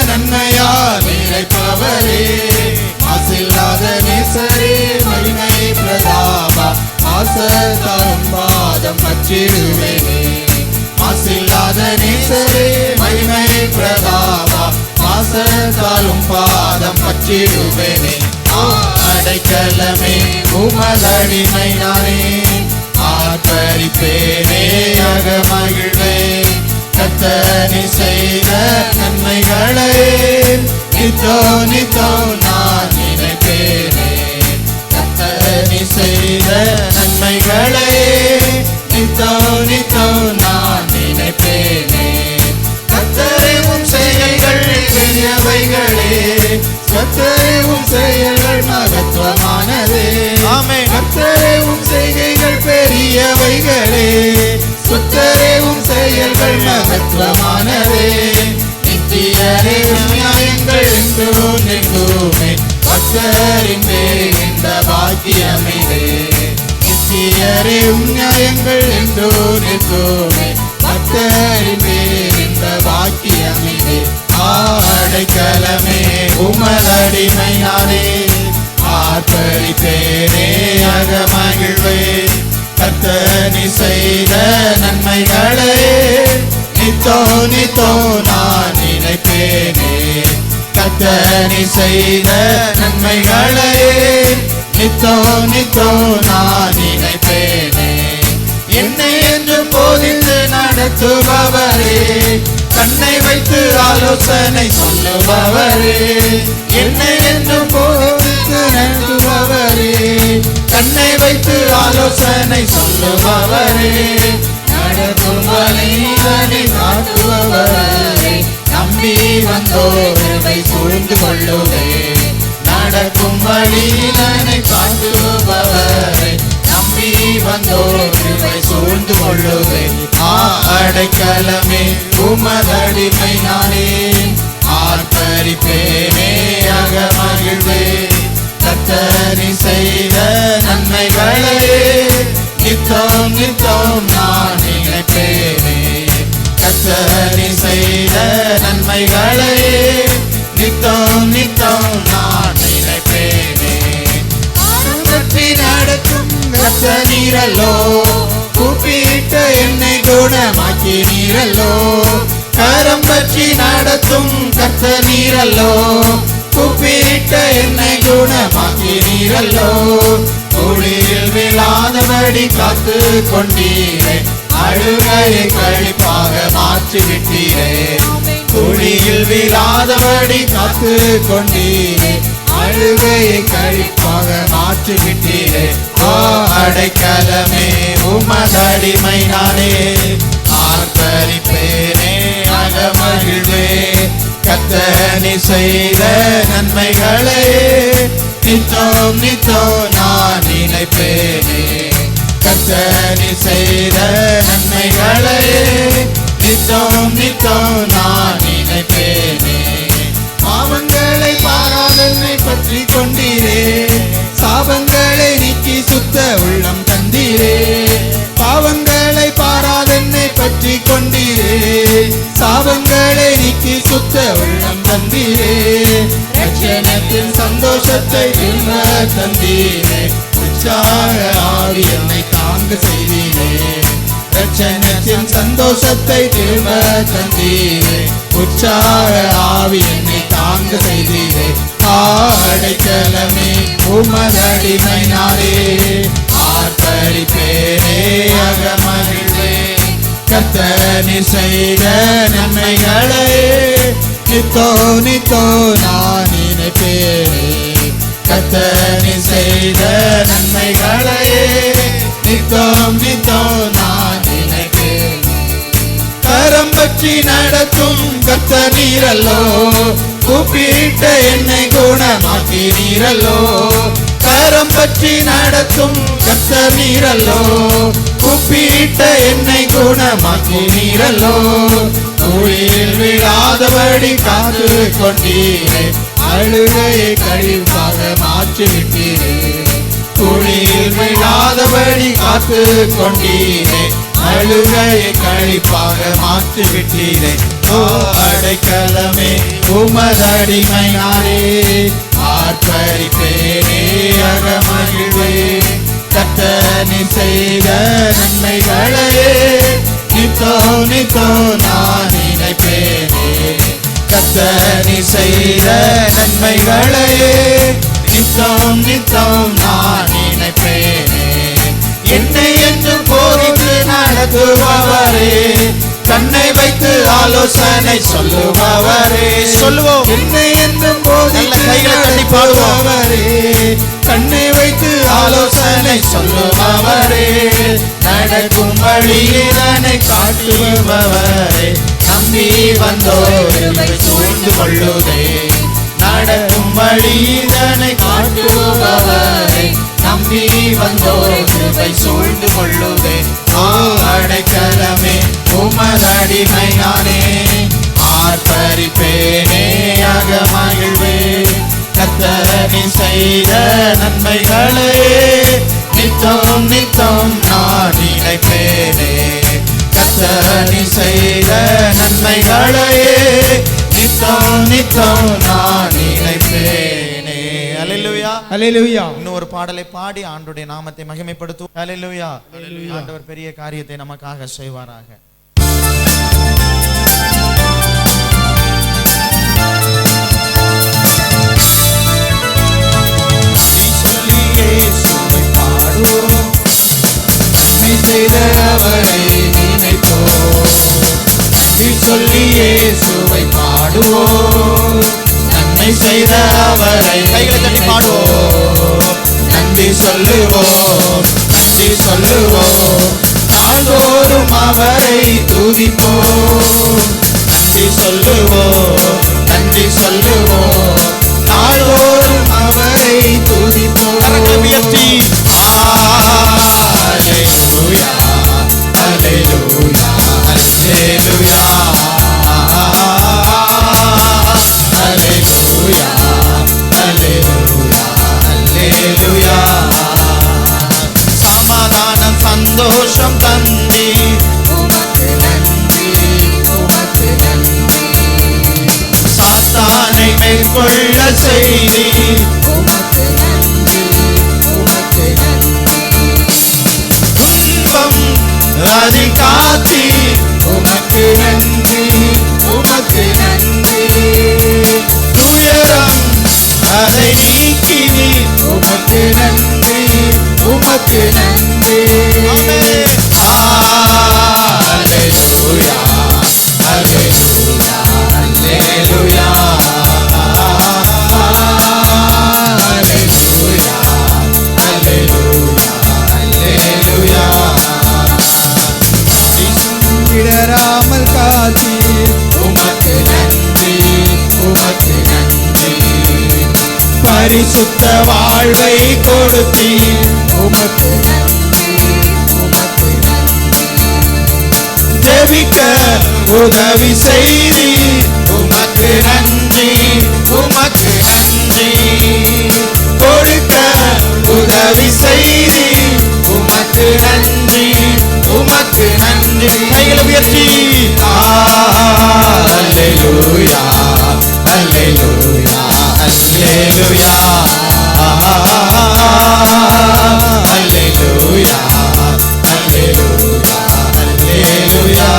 நன்மையால் நிறைப்பவரே, மாசில்லாத நேசரே, மகிமை பிரதாபா, பாசத்தாலும் பாதம் பற்றிடுவேனே. மாசில்லாத நேசரே, மகிமை பிரதாபா, பாசத்தாலும் பாதம் பற்றிடுவேனே. அடைக்கலமே உமதடிமை நானே, ஆர்ப்பரிப்பேனே அகமகிழ்வே. கர்த்தர் செய்த நன்மைகளை நித்தோ நித்தோ நான் நினைப்பேனே. கர்த்தர் செய்த நன்மைகளை நித்தோ நித்தோ நான் நினைப்பேனே. கர்த்தரே உம் செயல்கள் பெரியவைகளே, கர்த்தரே உம் செயல்கள் மகத்துவமானதே. ஆமென். கர்த்தரே உம் செய்கைகள் பெரியவைகளே, கர்த்தரே உம் செயல்கள் மகத்துவமானதே. நித்தியரே நியாயங்கள் என்றும் எங்குமே, கர்த்தரின் இந்த பாக்கியமிதே. நித்தியரே நியாயங்கள் என்றும் எங்குமே, கர்த்தரின் இந்த பாக்கியமிதே. அடைக்கலமே உமதடிமை நானே, ஆர்ப்பரிப்பேனே அகமகிழ்வே. கர்த்தர் செய்த நன்மைகளை நித்தோ நித்தோ நான் நினைப்பேனே. கர்த்தர் செய்த நன்மைகளை நித்தோ நித்தோ நான் நினைப்பேனே. என்னை என்று போதித்து நடத்துபவரே, கண்ணை வைத்து ஆலோசனை சொல்லுபவரே. என்னை என்று போதித்து நடத்துபவரே, கண்ணை வைத்து ஆலோசனை சொல்லுபவரே. நடக்கும் வழிதனை காட்டுபவரே, நம்பி வந்தோரை சூழ்ந்து கொள்ளுவே. நடக்கும் வழிதனை காட்டுபவரே, நம்பி வந்தோரை சூழ்ந்து கொள்ளுவே. அடைக்கலமே உமதடிமை நானே, ஆர்ப்பரிப்பேனே அகமகிழ்வே. கர்த்தர் செய்த நன்மைகளை நித்தம் நித்தம் நான் நினைப்பேனே. கர்த்தர் செய்த நன்மைகளை நித்தம் நித்தம் நான் நினைப்பேனே. பற்றி நடத்தும் கர்த்தர் நீரல்லோ, கூப்பிட்ட என்னை குணமாக்கி நீரல்லோ. கரம் பற்றி நடத்தும் கர்த்தர் நீரல்லோ, கூப்பிட்ட என்னை குணமாக்கி நீரல்லோ. குழியில் விழாதபடி காத்து கொண்டீரே, அழுகையை கழிப்பாக மாற்றி விட்டீரே. குழியில் விழாதபடி காத்து கொண்டீரே, அழுகையை கழிப்பாக மாற்றி விட்டீரே. அடைக்கலமே உமதடிமை நானே, ஆர்ப்பரிப்பேனே அகமகிழ்வே. கர்த்தர் செய்த நன்மைகளை நித்தோ நித்தோ நான் நினைப்பேனே. கர்த்தர் செய்த நன்மைகளை நித்தோ நித்தோ நான் நினைப்பேனே. பாவங்களை பாராதென்னை பற்றி கொண்டீரே, சாபங்களை நீக்கி சுத்த உள்ளம் தந்தீரே. பாவங்களை பாராதென்னை பற்றி கொண்டீரே, சாபங்களை நீக்கி சுத்த உள்ளம் தந்தீரே. ரட்சணத்தின் சந்தோஷத்தை திரும்ப தந்தீரே, உற்சாக ஆவி என்னை தாங்க செய்தீரே. ரட்சணத்தின் சந்தோஷத்தை திரும்ப தந்தீரே, உற்சாக ஆவி என்னை தாங்க செய்தீரே. அடைக்கலமே உமதடிமை நானே, ஆர்ப்பரிப்பேனே அகமகிழ்வே. கர்த்தர் செய்த நன்மைகளை நித்தோ நித்தோ நான் நினைப்பேனே. கர்த்தர் செய்த நன்மைகளை நித்தோ நித்தோ நான் நினைப்பேனே. கரம் பற்றி நடத்தும் கர்த்தர் நீரல்லோ, கூப்பிட்ட என்னை குணமாக்கி நீரல்லோ. கரம் பற்றி நடத்தும் கர்த்தர் நீரல்லோ, கூப்பிட்ட என்னை குணமாக்கி நீரல்லோ. குழியில் விழாதபடி காத்து கொண்டீரே, அழுகையை கழிப்பாக மாற்றி விட்டீரே. குழியில் விழாதபடி காத்து கொண்டீரே, அழுகையை களிப்பாக மாற்றி விட்டீரே. ஓ அடைக்கலமே உமதடிமை நானே, ஆர்ப்பரிப்பேனே அகமகிழ்வே. கர்த்தர் செய்த நன்மைகளையே நித்தோ நித்தோ நான் நினைப்பேனே. கர்த்தர் செய்த நன்மைகளையே நித்தம் நித்தம் நான் நினைப்பேனே. என்னை என்று போதித்து நடத்துபவரே, கண்ணை வைத்து ஆலோசனை சொல்லுபவரே. சொல்லுவோம். என்னை என்று போதித்து நடத்துபவரே, கண்ணை வைத்து ஆலோசனை சொல்லுபவரே. நடக்கும் வழியினை காட்டுபவரே, நம்பி வந்தோரை சூழ்ந்து கொள்ளுதே. நடக்கும் வழியினை காட்டுபவரே, நம்பி வந்தோரை சூழ்ந்து கொள்ளுதே. அடைக்கலமே உமதடிமை நானே, ஆர்ப்பரிப்பேனே அகமகிழ்வே. கர்த்தர் செய்த நன்மைகளையே நித்தம் நித்தம் நான் நினைப்பேனே. கர்த்தர் செய்த நன்மைகளையே நித்தம் நித்தம் நான் நினைப்பேனே. அல்லேலூயா, அல்லேலூயா. இன்னொரு பாடலை பாடி ஆண்டவருடைய நாமத்தை மகிமைப்படுத்துவோம். அல்லேலூயா. ஆண்டவர் பெரிய காரியத்தை நமக்காக செய்வாராக. செய்தவரை நினைப்போம், சொல்லி இயேசுவை பாடுவோம். நன்மை செய்த அவரை கைகளை தட்டி பாடுவோம். நன்றி சொல்லுவோம், நன்றி சொல்லுவோம். நாள்தோறும் அவரை துதிப்போம். நன்றி சொல்லுவோம், நன்றி சொல்லுவோம். நாள்தோறும் அவரை துதிப்போம். அல்லேலூயா, அல்லேலூயா, அல்லேலூயா, அல்லேலூயா, அல்லேலூயா. சமாதானம் சந்தோஷம் தந்தி உமக்கு நன்றி, உமக்கு நன்றி. சாத்தானை மேற்கொள்ள செய்தி உமக்கு நன்றி, உமக்கு நன்றி. துன்பம் அதில் காத்தி உமக்கு நன்றி, உமக்கு நன்றி. துயரம் அதை நீக்கி உமக்கு நன்றி, உமக்கு நன்றி. அல்லேலூயா, அல்லேலூயா, அல்லேலூயா, அல்லேலூயா, அல்லேலூயா, அல்லேலூயா. இடராமல் காத்தி உமக்கு நன்றி, உமக்கு நன்றி. பரிசுத்த வாழ்வை கொடுத்தி உமக்கு நன்றி, உமக்கு நன்றி. ஜெபிக்க உதவி செய்தி உமக்கு நன்றி, உமக்கு நன்றி. கொடுக்க உதவி செய்தி உமக்கு நன்றி, உமக்கு நன்றி. கைகளை உயர்த்தி அல்லேலூயா, அல்லேலூயா, அல்லேலூயா, அல்லேலூயா, அல்லேலூயா, அல்லேலூயா.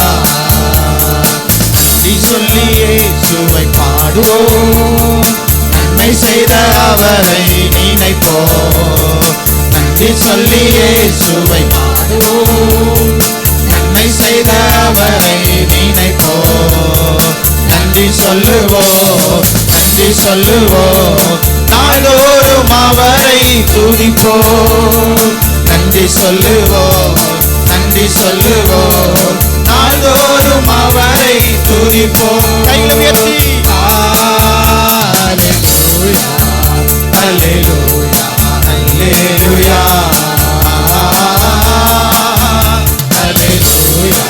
சொல்லி இயேசுவை பாடுவோம். நன்மை செய்த அவரை நினைப்போம். நன்றி சொல்லி இயேசுவை பாடுவோம். நன்மை செய்த அவரை நினைப்போம். நன்றி சொல்லுவோம், நன்றி சொல்லுவோம். நாள்தோறும் அவரை துதிப்போம். நன்றி சொல்லுவோம், நன்றி சொல்லுவோம். நாள்தோறும் அவரை துதிப்போம். கைகளை உயர்த்தி அல்லேலூயா, அல்லேலூயா, அல்லேலூயா, அல்லேலூயா,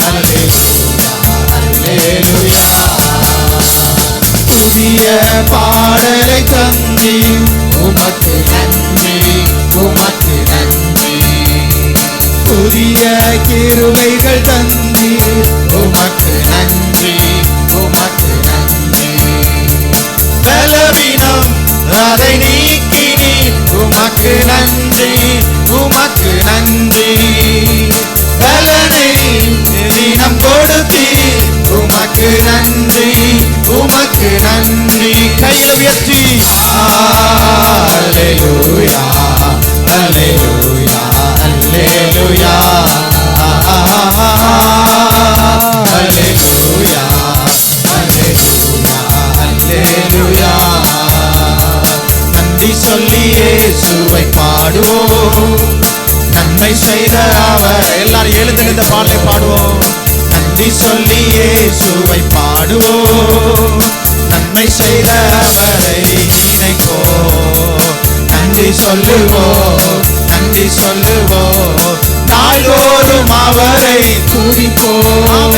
அல்லேலூயா, அல்லேலூயா. புதிய பாடலை தந்தி உமக்கு நன்றி, உமக்கு நன்றி. புதிய கிருபைகள் தந்தீர், உமக்கு நன்றி, உமக்கு நன்றி. பலவீனம் அதை நீக்கினீர், உமக்கு நன்றி, உமக்கு நன்றி. பலனை தினம் கொடுத்தீர், உமக்கு நன்றி, உமக்கு நன்றி. கையை உயர்த்தி அல்லேலூயா, அல்லேலூயா, அல்லேலூயா, அல்லேலூயா, அல்லேலூயா, அல்லேலூயா. நன்றி சொல்லி இயேசுவை பாடுவோம், நன்மை செய்த அவர். எல்லாரும் எழுந்து இந்த பாடலை பாடுவோம். நன்றி சொல்லி இயேசுவை பாடுவோம், நன்மை செய்த அவரை நினைப்போம். நன்றி சொல்லுவோம், நன்றி சொல்லுவோம், நாள்தோறும் அவரை துதிப்போம்.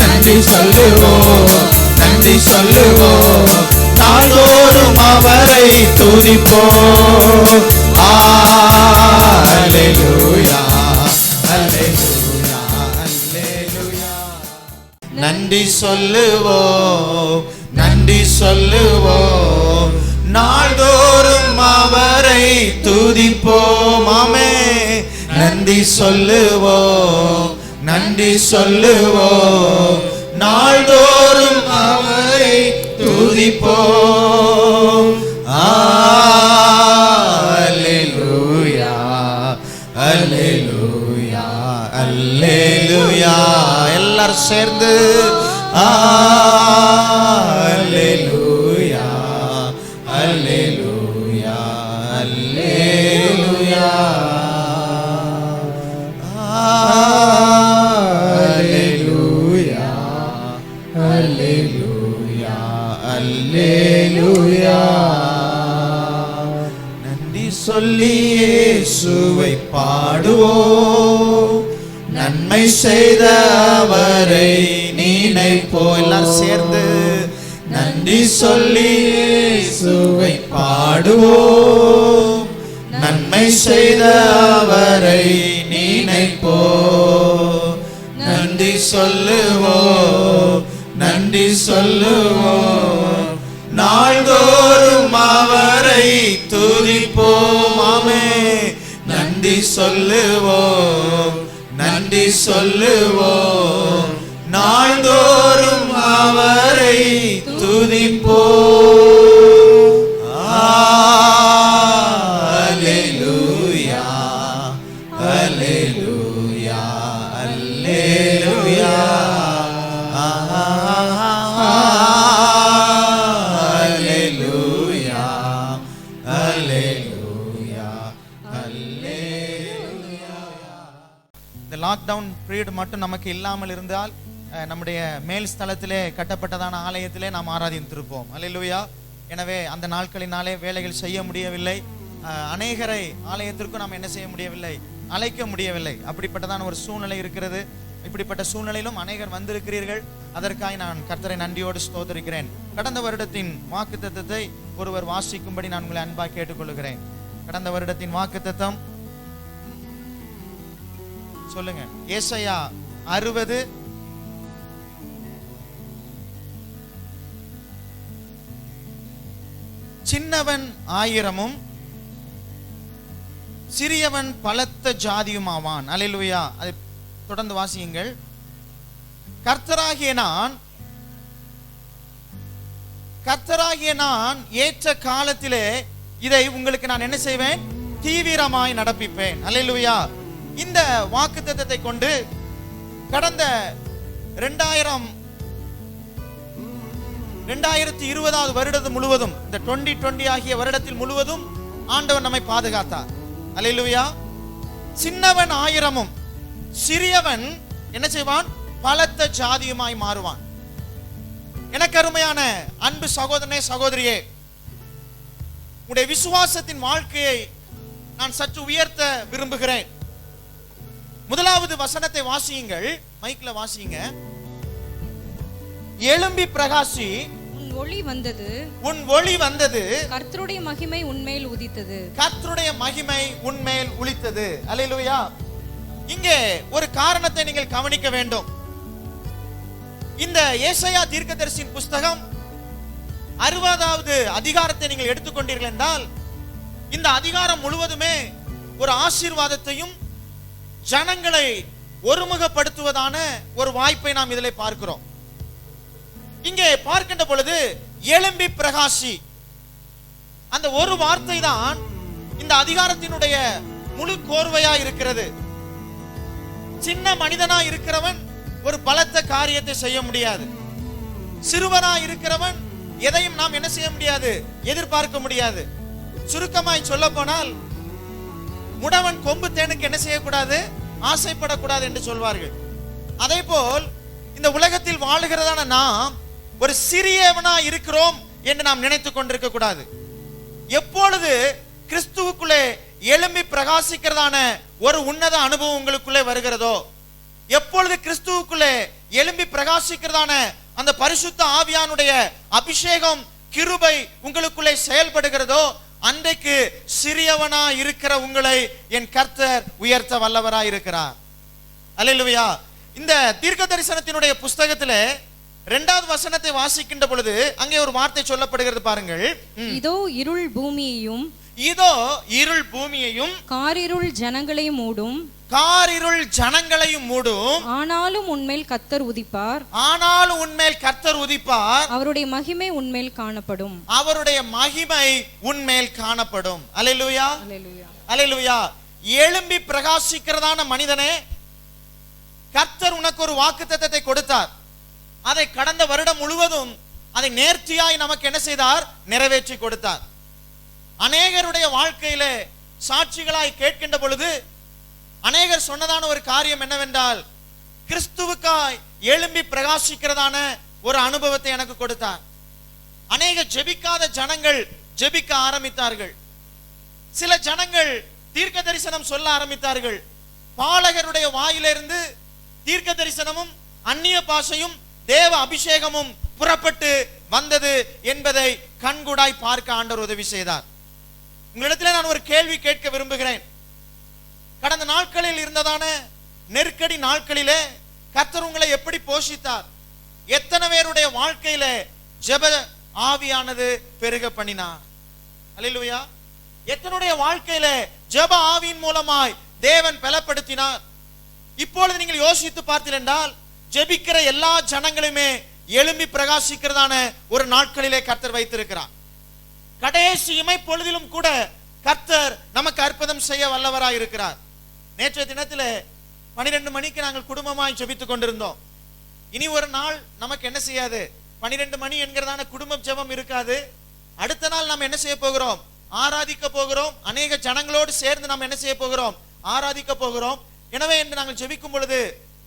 நன்றி சொல்லுவோம், நன்றி சொல்லுவோம், நாள்தோறும் அவரை துதிப்போம். அல்லேலூயா, அல்லேலூயா, அல்லேலூயா. நன்றி சொல்லுவோம், நன்றி சொல்லுவோம், நாள்தோறும் அவரை துதிப்போம். ஆமே. நன்றி சொல்லுவோம், நன்றி சொல்லுவோம், நாள்தோறும் அவரை துதிப்போம். அல்லேலூயா, அல்லேலூயா, அல்லேலூயா. எல்லாரும் சேர்ந்து அல்லேலூயா, அல்லேலூயா, அல்லேலூயா, அல்லேலூயா, அல்லேலூயா, அல்லேலூயா. நன்றி சொல்லி இயேசுவை பாடுவோம், நன்மை செய்த அவரை நினைப்போம். எல்லாரும் சேர்ந்து நன்றி சொல்லி இயேசுவை பாடுவோம், நன்மை செய்த அவரை நினைப்போம். நன்றி சொல்லுவோம், நன்றி சொல்லுவோம், நாள்தோறும் அவரை துதிப்போம். ஆமே. நன்றி சொல்லுவோம், நன்றி சொல்லுவோம், நாள்தோறும் அவரை துதிப்போம். அல்லேலூயா, அல்லேலூயா, அல்லேலூயா, அல்லேலூயா, அல்லேலூயா, அல்லேலூயா. இந்த லாக்டவுன் பீரியட் மட்டும் நமக்கு இல்லாமல் இருந்தால் நம்முடைய மேல் ஸ்தலத்திலே கட்டப்பட்டதான ஆலயத்திலே நாம் ஆராதித்திருப்போம். அல்லேலூயா. எனவே அந்த நாட்களினாலே வேலைகள் செய்ய முடியவில்லை, அநேகரை ஆலயத்திற்கும் நாம் என்ன செய்ய முடியவில்லை, அழைக்க முடியவில்லை. அப்படிப்பட்டதான ஒரு சூழ்நிலை இருக்கிறது. இப்படிப்பட்ட சூழ்நிலையிலும் அநேகர் வந்திருக்கிறீர்கள். அதற்காக நான் கர்த்தரை நன்றியோடு ஸ்தோத்திரிக்கிறேன். கடந்த வருடத்தின் வாக்குத்தத்தத்தை ஒருவர் வாசிக்கும்படி நான் உங்களை அன்பாக கேட்டுக்கொள்கிறேன். கடந்த வருடத்தின் வாக்குத்தத்தம் சொல்லுங்க. ஏசாயா 60 சின்னவன் 1000 சிறியவன் பலத்த ஜாதியுமாவான். அல்லேலூயா. அதை தொடர்ந்து வாசியுங்கள். கர்த்தராகிய நான் ஏற்ற காலத்திலே இதை உங்களுக்கு நான் என்ன செய்வேன், தீவிரமாய் நடப்பிப்பேன். அல்லேலூயா. இந்த வாக்குத்தத்தத்தை கொண்டு கடந்த 2020 வருடத்து முழுவதும், இந்த 2020 ஆகிய வருடத்தில் முழுவதும் ஆண்டவர் நம்மை பாதுகாத்தார். அல்லேலூயா. சின்னவன் 1000 சிறியவன் என்ன செய்வான், பலத்த ஜாதியுமாய் மாறுவான். எனக்கு அருமையான அன்பு சகோதரனே, சகோதரியே, உடைய விசுவாசத்தின் வாழ்க்கையை நான் சற்று உயர்த்த விரும்புகிறேன். முதலாவது வசனத்தை வாசியுங்கள், மைக்ல வாசியுங்க. எழும்பி பிரகாசி, உன் ஒளி வந்தது, கர்த்தருடைய மகிமை உன்மேல் உதித்தது. கர்த்தருடைய மகிமை உன்மேல் ஒளித்தது. அல்லேலூயா. இங்கே ஒரு காரணத்தை நீங்கள் கவனிக்க வேண்டும். இந்த ஏசாயா தீர்க்கதரிசியின் புஸ்தகம் 60வது அதிகாரத்தை நீங்கள் எடுத்துக்கொண்டீர்கள் என்றால், இந்த அதிகாரம் முழுவதுமே ஒரு ஆசீர்வாதத்தையும் ஜனங்களை ஒருமுகப்படுத்துவதான ஒரு வாய்ப்பை நாம் இதில் பார்க்கிறோம். இங்கே பார்க்கின்ற பொழுது எழும்பி பிரகாசி, அந்த ஒரு வார்த்தை தான் இந்த அதிகாரத்தினுடைய முழு கோர்வையா இருக்கிறது. சின்ன மனிதனா இருக்கிறவன் ஒரு பலத்த காரியத்தை செய்ய முடியாது. சிறுவனா இருக்கிறவன் எதையும் நாம் என்ன செய்ய முடியாது, எதிர்பார்க்க முடியாது. சுருக்கமாய் சொல்ல போனால், முடவன் கொம்பு தேனுக்கு என்ன செய்யக்கூடாது, ஆசைப்படக்கூடாது என்று சொல்வார்கள். அதே போல் இந்த உலகத்தில் வாழுகிறதான நாம் ஒரு சிறியவனா இருக்கிறோம் என்று நாம் நினைத்துக் கொண்டிருக்க கூடாது. எப்பொழுது கிறிஸ்துவுக்குள்ளே எழும்பி பிரகாசிக்கிறதான ஒரு உன்னத அனுபவம் உங்களுக்குள்ளே வருகிறதோ, எப்பொழுது கிறிஸ்துவுக்குள்ளே எழும்பி பிரகாசிக்கிறதான அந்த பரிசுத்த ஆவியானுடைய அபிஷேகம் கிருபை உங்களுக்குள்ளே செயல்படுகிறதோ, அன்றைக்கு சிறியவனா இருக்கிற உங்களை என் கர்த்தர் உயர்த்த வல்லவராய் இருக்கிறார். அல்லேலூயா. இந்த தீர்க்க தரிசனத்தினுடைய புஸ்தகத்திலே 2வது வசனத்தை வாசிக்கின்ற பொழுது அங்கே ஒரு வார்த்தை சொல்லப்படுகிறது பாருங்கள். இதோ இருள் பூமியையும், இதோ இருள் பூமியையும் காரிருள் ஜனங்களையும் மூடும், காரிருள் ஜனங்களையும் மூடும். ஆனாலும் உன்மேல் கர்த்தர் உதிப்பார், ஆனாலும் உன்மேல் கர்த்தர் உதிப்பார். அவருடைய மகிமை உன்மேல் காணப்படும், அவருடைய மகிமை உன்மேல் காணப்படும். அல்லேலூயா, அல்லேலூயா, அல்லேலூயா. எழும்பி பிரகாசிக்கிறதான மனிதனே, கர்த்தர் உனக்கு ஒரு வாக்குத்தத்தத்தை கொடுத்தார். அதை கடந்த வருடம் முழுவதும் அதை நேர்த்தியாய் நமக்கு என்ன செய்தார், நிறைவேற்றி கொடுத்தார். அநேகருடைய வாழ்க்கையிலே சாட்சிகளாய் கேட்கின்ற பொழுது அநேகர் சொன்னதான ஒரு காரியம் என்னவென்றால், கிறிஸ்துவுக்காய் எழும்பி பிரகாசிக்கிறதான ஒரு அனுபவத்தை எனக்கு கொடுத்தார். அநேக ஜெபிக்காத ஜனங்கள் ஜெபிக்க ஆரம்பித்தார்கள். சில ஜனங்கள் தீர்க்க தரிசனம் சொல்ல ஆரம்பித்தார்கள். பாலகருடைய வாயிலிருந்து தீர்க்க தரிசனமும் அந்நிய பாஷையும் தேவ அபிஷேகமும் புறப்பட்டு வந்தது என்பதை கண்கூடாய் பார்க்க ஆண்டவர் உதவி செய்தார். உங்களிடத்தில் நான் ஒரு கேள்வி கேட்க விரும்புகிறேன். கடந்த நாட்களில் இருந்ததான நெருக்கடி நாட்களிலே கர்த்தர் உங்களை எப்படி போஷித்தார்? எத்தனை பேருடைய வாழ்க்கையில ஜெப ஆவியானது பெருக பண்ணினார்? அல்லேலூயா. எத்தனுடைய வாழ்க்கையில ஜெப ஆவியின் மூலமாய் தேவன் பலப்படுத்தினார்? இப்பொழுது நீங்கள் யோசித்து பார்த்தீர்கள் என்றால், ஜெபிக்கிற எல்லா ஜனங்களுமே எழும்பி பிரகாசிக்கிறதான ஒரு நாட்களிலே கர்த்தர் வைத்திருக்கிறார். கடைசி இமை பொழுதிலும் கூட கர்த்தர் நமக்கு அற்புதம் செய்ய வல்லவராய் இருக்கிறார். நேற்றைய தினத்திலே 12 மணிக்கு நாங்கள் குடும்பமாய் ஜெபித்துக் கொண்டிருந்தோம். இனி ஒரு நாள் நமக்கு என்ன செய்யாது, 12 மணி என்கிறதான குடும்ப ஜெபம் இருக்காது. அடுத்த நாள் நாம் என்ன செய்ய போகிறோம், ஆராதிக்க போகிறோம். அநேக ஜனங்களோடு சேர்ந்து நாம் என்ன செய்ய போகிறோம், ஆராதிக்க போகிறோம். எனவே என்று நாங்கள் ஜெபிக்கும் பொழுது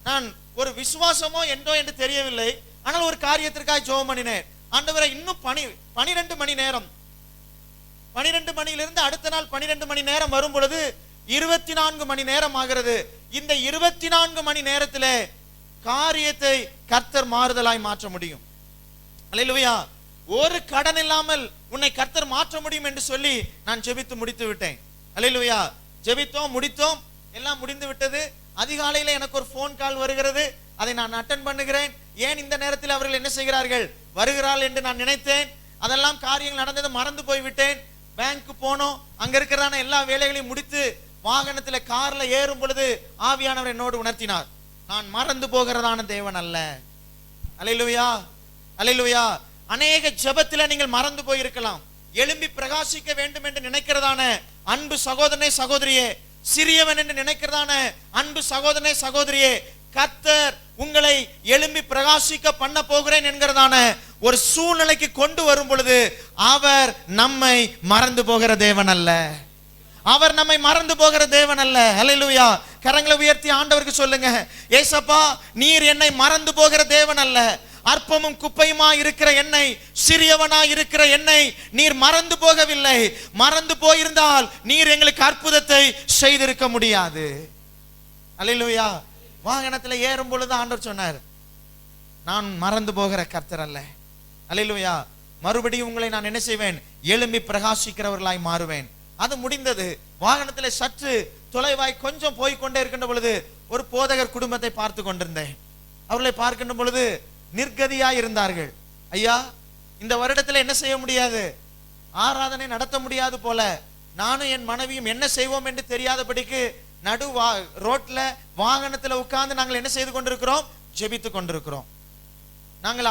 நான் ஒரு விசுவாசமோ என்றோ என்று தெரியவில்லை, ஆனால் ஒரு காரியத்திற்காக ஜெபம் பண்ணினேன். ஆண்டவரே, இன்னும் 12 மணி நேரம், 12 மணியிலிருந்து அடுத்த நாள் 12 மணி நேரம் வரும் பொழுது 24 மணி நேரம் ஆகிறது. இந்த 24 மணி நேரத்திலே காரியத்தை கர்த்தர் மாறுதலாய் மாற்ற முடியும். அல்லேலூயா. ஒரு கடன் இல்லாமல் உன்னை கர்த்தர் மாற்ற முடியும் என்று சொல்லி நான் ஜெபித்து முடித்து விட்டேன். அல்லேலூயா. ஜெபித்தோம், முடித்தோம், எல்லாம் முடிந்து விட்டது. அதிகாலையில எனக்கு ஒரு போன் கால் வருகிறது. அதை நான் அட்டெண்ட் பண்ணுகிறேன். ஏன் இந்த நேரத்தில் அவர்கள் என்ன செய்கிறார்கள், வருகிறார்கள் என்று நான் நினைத்தேன். அதெல்லாம் காரியங்கள் நடந்தது, மறந்து போய்விட்டேன். பேங்க்கு போனோம். அங்க இருக்கிறதான எல்லா வேலைகளையும் முடித்து வாகனத்துல கார்ல ஏறும் பொழுது ஆவியானவர் என்னோடு உணர்த்தினார், நான் மறந்து போகிறதான தேவன் அல்ல. அல்லேலூயா, அல்லேலூயா. அநேக ஜெபத்தில நீங்கள் மறந்து போயிருக்கலாம். எழும்பி பிரகாசிக்க வேண்டும் என்று நினைக்கிறதான அன்பு சகோதரனே சகோதரியே, சிறியவன் என்று நினைக்கிறதான அன்பு சகோதரனே சகோதரியே, கர்த்தர் உங்களை எழும்பி பிரகாசிக்க பண்ண போகிறேன் என்கிறதான ஒரு சூழ்நிலைக்கு கொண்டு வரும் பொழுது அவர் நம்மை மறந்து போகிற தேவன் அல்ல. அவர் நம்மை மறந்து போகிற தேவன் அல்ல. அல்லேலூயா. கரங்களை உயர்த்தி ஆண்டவருக்கு சொல்லுங்க, ஏசப்பா, நீர் என்னை மறந்து போகிற தேவன் அல்ல. அற்பமும் குப்பையுமா இருக்கிற என்னை, சிறியவனா இருக்கிற என்னை நீர் மறந்து போகவில்லை. மறந்து போயிருந்தால் நீர் எங்களுக்கு அற்புதத்தை செய்திருக்க முடியாது. அல்லேலூயா. வாகனத்துல ஏறும் பொழுது ஆண்டவர் சொன்னார், நான் மறந்து போகிற கர்த்தர் அல்ல. அல்லேலூயா. மறுபடியும் உங்களை நான் என்ன செய்வேன், எழும்பி பிரகாசிக்கிறவர்களாய் மாறுவேன். அது முடிந்தது. வாகனத்தில் சற்று தொலைவாய் கொஞ்சம் போய் கொண்டே இருக்கின்ற பொழுது ஒரு போதகர் குடும்பத்தை பார்த்து கொண்டிருந்தேன். அவர்களை பார்க்கின்ற பொழுது நிர்கதியாய் இருந்தார்கள். ஐயா, இந்த வருடத்துல என்ன செய்ய முடியாது, ஆராதனை நடத்த முடியாது போல, நானும் என் மனைவியும் என்ன செய்வோம் என்று தெரியாதபடிக்கு நடு ரோட்ல வாகனத்துல உட்கார்ந்து நாங்கள் என்ன செய்து கொண்டிருக்கிறோம், ஜெபித்து கொண்டிருக்கிறோம். நாங்கள்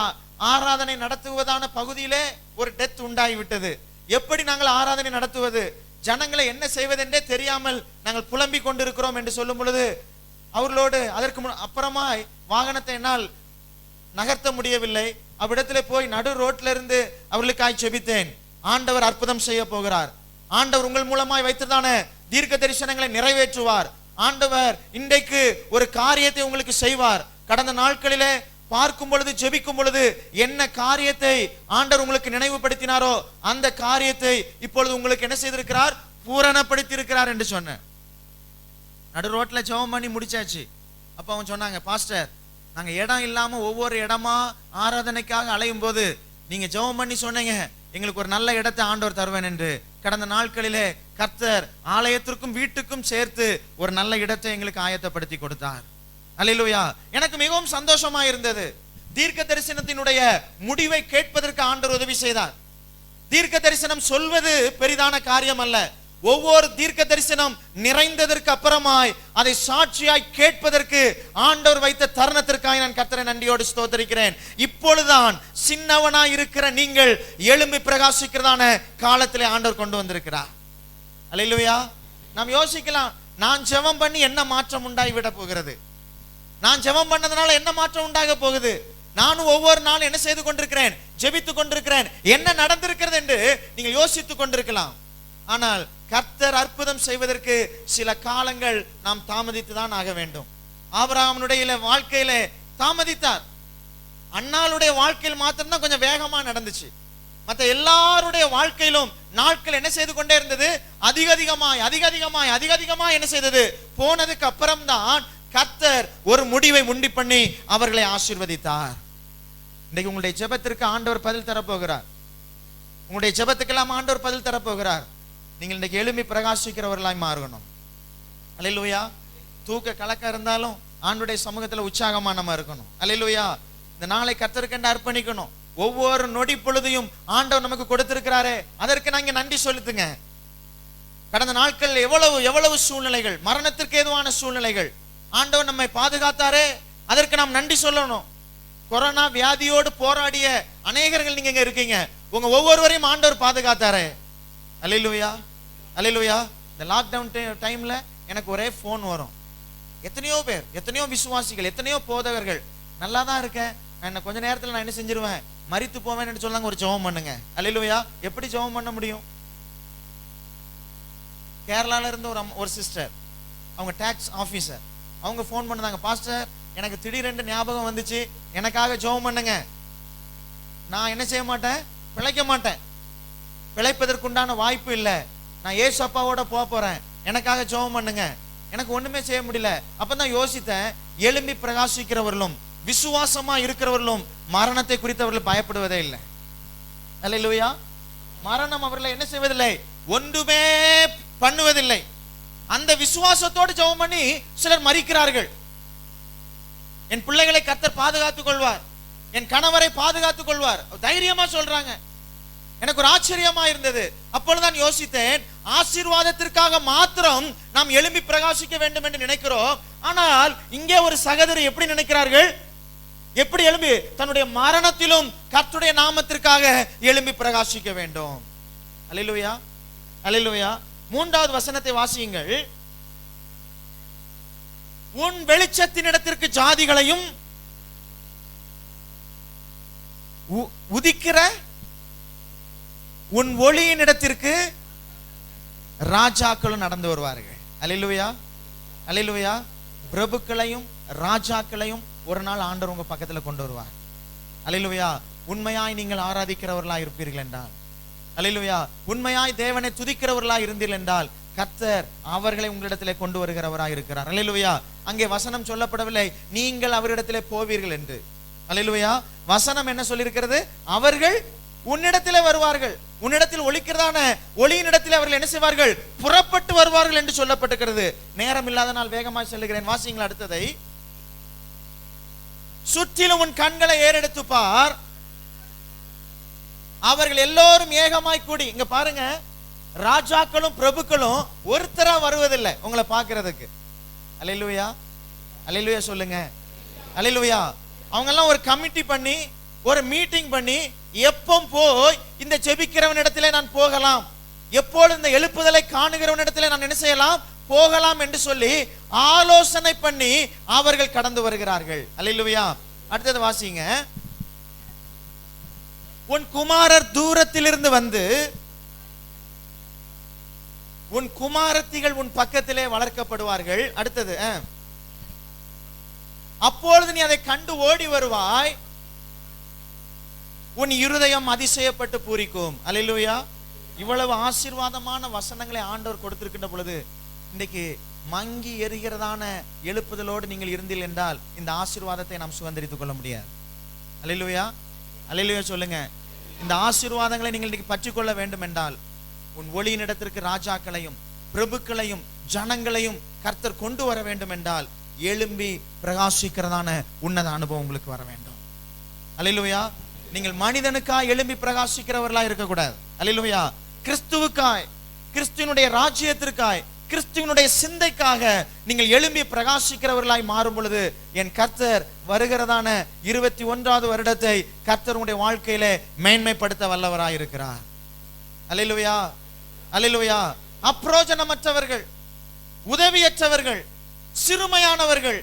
ஆராதனை நடத்துவதான பகுதியிலே ஒரு டெத் உண்டாகிவிட்டது. எப்படி நாங்கள் ஆராதனை நடத்துவது, ஜனங்களை என்ன செய்வதென்றே தெரியாமல் நாங்கள் புலம்பிக் கொண்டிருக்கிறோம் என்று சொல்லும் பொழுது அவர்களோடு அதற்கு அப்புறமா வாகனத்தை என்னால் நகர்த்த முடியவில்லை. அவ்விடத்திலே போய் நடு ரோட்ல இருந்து அவர்களுக்காய் ஜெபித்தேன். ஆண்டவர் அற்புதம் செய்ய போகிறார். ஆண்டவர் உங்கள் மூலமாய் வைத்ததான தீர்க்க தரிசனங்களை நிறைவேற்றுவார். ஆண்டவர் இன்றைக்கு ஒரு காரியத்தை உங்களுக்கு செய்வார். கடந்த நாட்களிலே பார்க்கும் பொழுது, ஜெபிக்கும் பொழுது என்ன காரியத்தை ஆண்டவர் உங்களுக்கு நினைவுபடுத்தினாரோ அந்த காரியத்தை இப்பொழுது உங்களுக்கு என்ன செய்திருக்கிறார், பூரணப்படுத்தி இருக்கிறார் என்று சொன்னேன். நடு ரோட்ல ஜெபம் பண்ணி முடிச்சாச்சு. அப்ப அவங்க சொன்னாங்க, பாஸ்டர், நாங்க இடம் இல்லாம ஒவ்வொரு இடமா ஆராதனைக்காக அலையும் போது நீங்க ஜெபம் பண்ணி சொன்னீங்க எங்களுக்கு ஒரு நல்ல இடத்தை ஆண்டவர் தருவேன் என்று. கடந்த நாட்களிலே கர்த்தர் ஆலயத்திற்கும் வீட்டுக்கும் சேர்த்து ஒரு நல்ல இடத்தை எங்களுக்கு ஆயத்தப்படுத்தி கொடுத்தார். அல்லேலூயா. எனக்கு மிகவும் சந்தோஷமா இருந்தது. தீர்க்க தரிசனத்தினுடைய முடிவை கேட்பதற்கு ஆண்டவர் உதவி செய்தார். தீர்க்க தரிசனம் சொல்வது பெரிதான காரியம் அல்ல. ஒவ்வொரு தீர்க்க தரிசனம் நிறைந்ததற்கு அப்புறமாய் அதை சாட்சியாய் கேட்பதற்கு ஆண்டவர் வைத்த தருணத்திற்காக நான் கர்த்தரை நன்றியோடு ஸ்தோத்திரிக்கிறேன். இப்பொழுதுதான் சின்னவனாய் இருக்கிற நீங்கள் எழும்பி பிரகாசிக்கிறதான காலத்திலே ஆண்டவர் கொண்டு வந்திருக்கிறார். அல்லேலூயா. நாம் யோசிக்கலாம், நான் ஜெபம் பண்ணி என்ன மாற்றம் உண்டாகி விட போகிறது, நான் ஜெபம் பண்ணதுனால என்ன மாற்றம் உண்டாக போகுது, நானும் ஒவ்வொரு நாளும் என்ன செய்து கொண்டிருக்கிறேன், ஜெபித்துக் கொண்டிருக்கிறேன், என்ன நடந்திருக்கிறது என்று நீங்கள் யோசித்துக் கொண்டிருக்கலாம். ஆனால் கர்த்தர் அற்புதம் செய்வதற்கு சில காலங்கள் நாம் தாமதித்து தான் ஆக வேண்டும். ஆபிரகாமுடைய வாழ்க்கையில தாமதித்தார். அன்னாளுடைய வாழ்க்கையில் மாத்திரம்தான் கொஞ்சம் வேகமா நடந்துச்சு. மற்ற எல்லாருடைய வாழ்க்கையிலும் நாட்கள் என்ன செய்து கொண்டே இருந்தது, அதிக அதிகமாய் என்ன செய்தது, போனதுக்கு அப்புறம் தான் கர்த்தர் ஒரு முடிவை முண்டி பண்ணி அவர்களை ஆசீர்வதித்தார். இன்னைக்கு உங்களுடைய ஜெபத்திற்கு ஆண்டவர் பதில் தரப்போகிறார். உங்களுடைய ஜெபத்துக்கெல்லாம் ஆண்டவர் பதில் தரப்போகிறார். நீங்கள் இன்னைக்கு எழும்பி பிரகாசிக்கிறவர்களாய் மாறணும். அல்லேலூயா. தூக்க கலக்க இருந்தாலும் ஆண்டவருடைய சமூகத்துல உற்சாகமா நம்ம இருக்கணும். அல்லேலூயா. இந்த நாளை கர்த்தருக்கென்று அர்ப்பணிக்கணும். ஒவ்வொரு நொடி பொழுதையும் ஆண்டவர் நமக்கு கொடுத்திருக்கிறாரே, அதற்கு நாங்க நன்றி செலுத்துங்க. கடந்த நாட்கள் எவ்வளவு சூழ்நிலைகள், மரணத்திற்கு ஏதுவான சூழ்நிலைகள், ஆண்டவர் நம்மை பாதுகாத்தாரே, அதற்கு நாம் நன்றி சொல்லணும். கொரோனா வியாதியோடு போராடிய அநேகர்கள் நீங்க இங்க இருக்கீங்க. உங்க ஒவ்வொருவரையும் ஆண்டவர் பாதுகாத்தாரே. அல்லேலூயா, அல்லேலூயா. இந்த லாக்டவுன் டைம்ல எனக்கு ஒரே போன் வரும். எத்தனையோ பேர், எத்தனையோ விசுவாசிகள், எத்தனையோ போதகர்கள், நல்லா தான் இருக்கேன், நான் கொஞ்ச நேரத்தில் நான் என்ன செஞ்சிருவேன், மரித்து போவேன் என்று சொல்லாங்க, ஒரு ஜெபம் பண்ணுங்க. அல்லேலூயா. எப்படி ஜெபம் பண்ண முடியும்? கேரளால இருந்து ஒரு சிஸ்டர், அவங்க டாக்ஸ் ஆபீசர், அவங்க போன் பண்ணாங்க, பாஸ்டர் எனக்கு திடீரென்று ஞாபகம் வந்துச்சு, எனக்காக ஜெபம் பண்ணுங்க. நான் என்ன செய்ய மாட்டேன், பிழைக்க மாட்டேன், பிழைப்பதற்குண்டான வாய்ப்பு இல்லை, நான் ஏசு அப்பாவோட போறேன், எனக்காக ஜெபம் பண்ணுங்க. எனக்கு ஒண்ணுமே செய்ய முடியல. அப்பதான் யோசித்தேன், எழும்பி பிரகாசிக்கிறவர்களும் விசுவாசமா இருக்கிறவர்களும் மரணத்தை குறித்தவர்கள் பயப்படுவதே இல்லை. அல்லேலூயா. மரணம் அவர்களை என்ன செய்வதில்லை, ஒன்றுமே பண்ணுவதில்லை. அந்த விசுவாசத்தோடு ஜெபம் பண்ணி சிலர் மரிக்கிறார்கள். என் பிள்ளைகளை கர்த்தர் பாதுகாத்துக் கொள்வார், என் கணவரை பாதுகாத்துக் கொள்வார், தைரியமா சொல்றாங்க. எனக்கு ஒரு ஆச்சரியமா இருந்தது. அப்பொழுதுதான் யோசித்தேன், ஆசீர்வாதத்திற்காக மாத்திரம் நாம் எழும்பி பிரகாசிக்க வேண்டும் என்று நினைக்கிறோம். ஆனால் இங்கே ஒரு சகோதரி எப்படி நினைக்கிறார்கள், எப்படி எழும்பி தன்னுடைய மரணத்திலும் கர்த்தருடைய நாமத்திற்காக எழும்பி பிரகாசிக்க வேண்டும். அல்லேலூயா, அல்லேலூயா. 3வது வசனத்தை வாசியுங்கள். உன் வெளிச்சத்தின் இடத்திற்கு ஜாதிகளையும் உதிக்கிற உன் ஒளியின் இடத்திற்கு ராஜாக்களும் நடந்து வருவார்கள். அல்லேலூயா, அல்லேலூயா. பிரபுக்களையும் ராஜாக்களையும் ஒரு நாள் ஆண்டவர் உங்க பக்கத்துல கொண்டு வருவார். அல்லேலூயா. உண்மையாய் நீங்கள் ஆராதிக்கிறவர்களாய் இருப்பீர்கள் என்றால், அல்லேலூயா, உண்மையாய் தேவனை துதிக்கிறவர்களாய் இருந்தீர்கள் என்றால் கர்த்தர் அவர்களை உங்களிடத்திலே கொண்டு வருகிறவராய் இருக்கிறார். அல்லேலூயா. அங்கே வசனம் சொல்லப்படவில்லை நீங்கள் அவரிடத்திலே போவீர்கள் என்று. அல்லேலூயா. வசனம் என்ன சொல்லியிருக்கிறது, அவர்கள் உன்னிடத்திலே வருவார்கள், உன்னிடத்தில் ஒளிக்கிறதான ஒளியினிடத்திலே அவர்கள் என்ன செய்வார்கள், புறப்பட்டு வருவார்கள் என்று சொல்லப்பட்டிருக்கிறது. நேரம் இல்லாத நாள் வேகமாய் சொல்லுகிறேன், வாசிங்கள் அடுத்ததை. சுற்றிலும் உன் கண்களை ஏறெடுத்து பார், அவர்கள் எல்லோரும் ஏகமாய் கூடி. இங்க பாருங்க, ராஜாக்களும் பிரபுக்களும் ஒருத்தரா வருவதில்லை உங்களை பார்க்கிறதுக்கு. அல்லேலூயா, அல்லேலூயா சொல்லுங்க, அல்லேலூயா. அவங்க எல்லாம் ஒரு கமிட்டி பண்ணி, ஒரு மீட்டிங் பண்ணி, எப்போ போய் இந்த ஜெபிக்கிறவனிடத்திலே நான் போகலாம், எப்பொழுது இந்த எழுப்புதலை காணுகிறவனிடத்திலே நான் என்ன செய்யலாம், போகலாம் என்று சொல்லி ஆலோசனை பண்ணி அவர்கள் கடந்து வருகிறார்கள். அல்லேலூயா. அடுத்தது வாசிங்க. உன் குமாரர் தூரத்திலிருந்து வந்து உன் குமாரத்திகள் உன் பக்கத்திலே வளர்க்கப்படுவார்கள். அடுத்தது, அப்பொழுது நீ அதை கண்டு ஓடி வருவாய், உன் இருதயம் அதிசயப்பட்டு பூரிக்கும். அல்லேலூயா. இவ்வளவு ஆசீர்வாதமான வசனங்களை ஆண்டவர் கொடுத்திருக்கின்ற பொழுது இன்றைக்கு மங்கி எரிகிறதான எழுப்புதலோடு நீங்கள் இருந்தீர்கள் என்றால் இந்த ஆசீர்வாதத்தை நாம் சுதந்திரித்துக் கொள்ள முடியாது. அல்லேலூயா, அல்லேலூயா சொல்லுங்க. இந்த ஆசீர்வாதங்களை நீங்கள் இன்னைக்கு பற்றிக்கொள்ள வேண்டும் என்றால் உன் ஒளியினிடத்திற்கு ராஜாக்களையும் பிரபுக்களையும் ஜனங்களையும் கர்த்தர் கொண்டு வர வேண்டும் என்றால் எழும்பி பிரகாசிக்கிறதான உன்னத அனுபவம் உங்களுக்கு வர வேண்டும். அல்லேலூயா. நீங்கள் மனிதனுக்காய் எழும்பி பிரகாசிக்கிறவர்களாய் இருக்கக்கூடாது. அல்லேலூயா. கிறிஸ்துவுக்காய், கிறிஸ்துவினுடைய ராஜ்யத்திற்காய், கிறிஸ்துவினுடைய சிந்தைக்காக நீங்கள் எழும்பி பிரகாசிக்கிறவர்களாய் மாறும் பொழுது என் கர்த்தர் வருகிறதான 21வது வருடத்தை கர்த்தருடைய வாழ்க்கையிலே மேன்மைப்படுத்த வல்லவராய் இருக்கிறார். அல்லேலூயா, அல்லேலூயா. அப்பிரோஜனமற்றவர்கள், உதவியற்றவர்கள், சிறுமையானவர்கள்,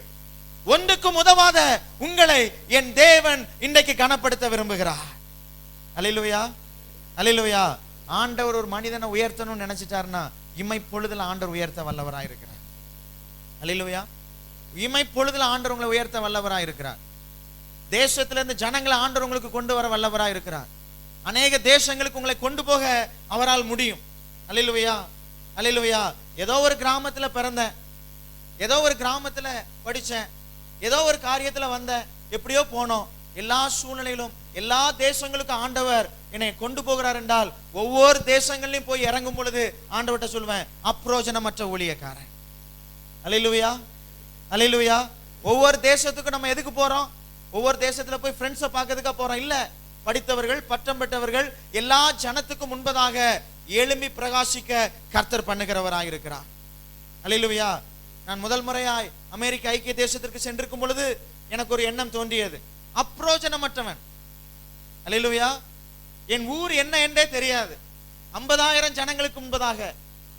ஒன்றுக்கும் உதவாத உங்களை என் தேவன் இன்றைக்கு கனப்படுத்த விரும்புகிறார். அல்லேலூயா, அல்லேலூயா. ஆண்டவர் ஒரு மனிதனை உயர்த்தணும்னு நினைச்சிட்டாருன்னா இமை பொழுதுல ஆண்டவர் உயர்த்த வல்லவராய் இருக்கிறார். அல்லேலூயா. இமை பொழுதுல ஆண்டவர் உங்களை உயர்த்த வல்லவராய் இருக்கிறார். தேசத்திலிருந்து ஜனங்களை ஆண்டவர் உங்களுக்கு கொண்டு வர வல்லவராய் இருக்கிறார். அநேக தேசங்களுக்கு உங்களை கொண்டு போக அவரால் முடியும். அல்லேலூயா, அல்லேலூயா. ஏதோ ஒரு கிராமத்துல பிறந்தேன், ஏதோ ஒரு கிராமத்துல படிச்சேன், ஏதோ ஒரு காரியத்துல வந்தேன், எப்படியோ போனோம். எல்லா சூழ்நிலையிலும் எல்லா தேசங்களுக்கும் ஆண்டவர் என்னை கொண்டு போகிறார் என்றால் ஒவ்வொரு தேசங்களையும் போய் இறங்கும் பொழுது ஆண்டவர்கிட்ட சொல்வேன், அப்பிரோஜனமற்ற ஊழியக்காரன். அல்லேலூயா, அல்லேலூயா. ஒவ்வொரு தேசத்துக்கும் நம்ம எதுக்கு போறோம்? ஒவ்வொரு தேசத்துல போய் ஃப்ரெண்ட்ஸை பார்க்கறதுக்கா போறோம்? இல்ல. படித்தவர்கள், பட்டம் பெற்றவர்கள் எல்லா ஜனத்துக்கும் முன்பதாக எழும்பி பிரகாசிக்க கர்த்தர் பண்ணுகிறவராய் இருக்கிறார். அல்லேலூயா. நான் முதல் முறையாய் அமெரிக்க ஐக்கிய தேசத்திற்கு சென்றிருக்கும் பொழுது எனக்கு ஒரு எண்ணம் தோன்றியது, அப்பிரோஜனமற்றவன். அல்லேலூயா. என் ஊர் என்ன என்றே தெரியாது. 50,000 ஜனங்களுக்கு முன்பதாக,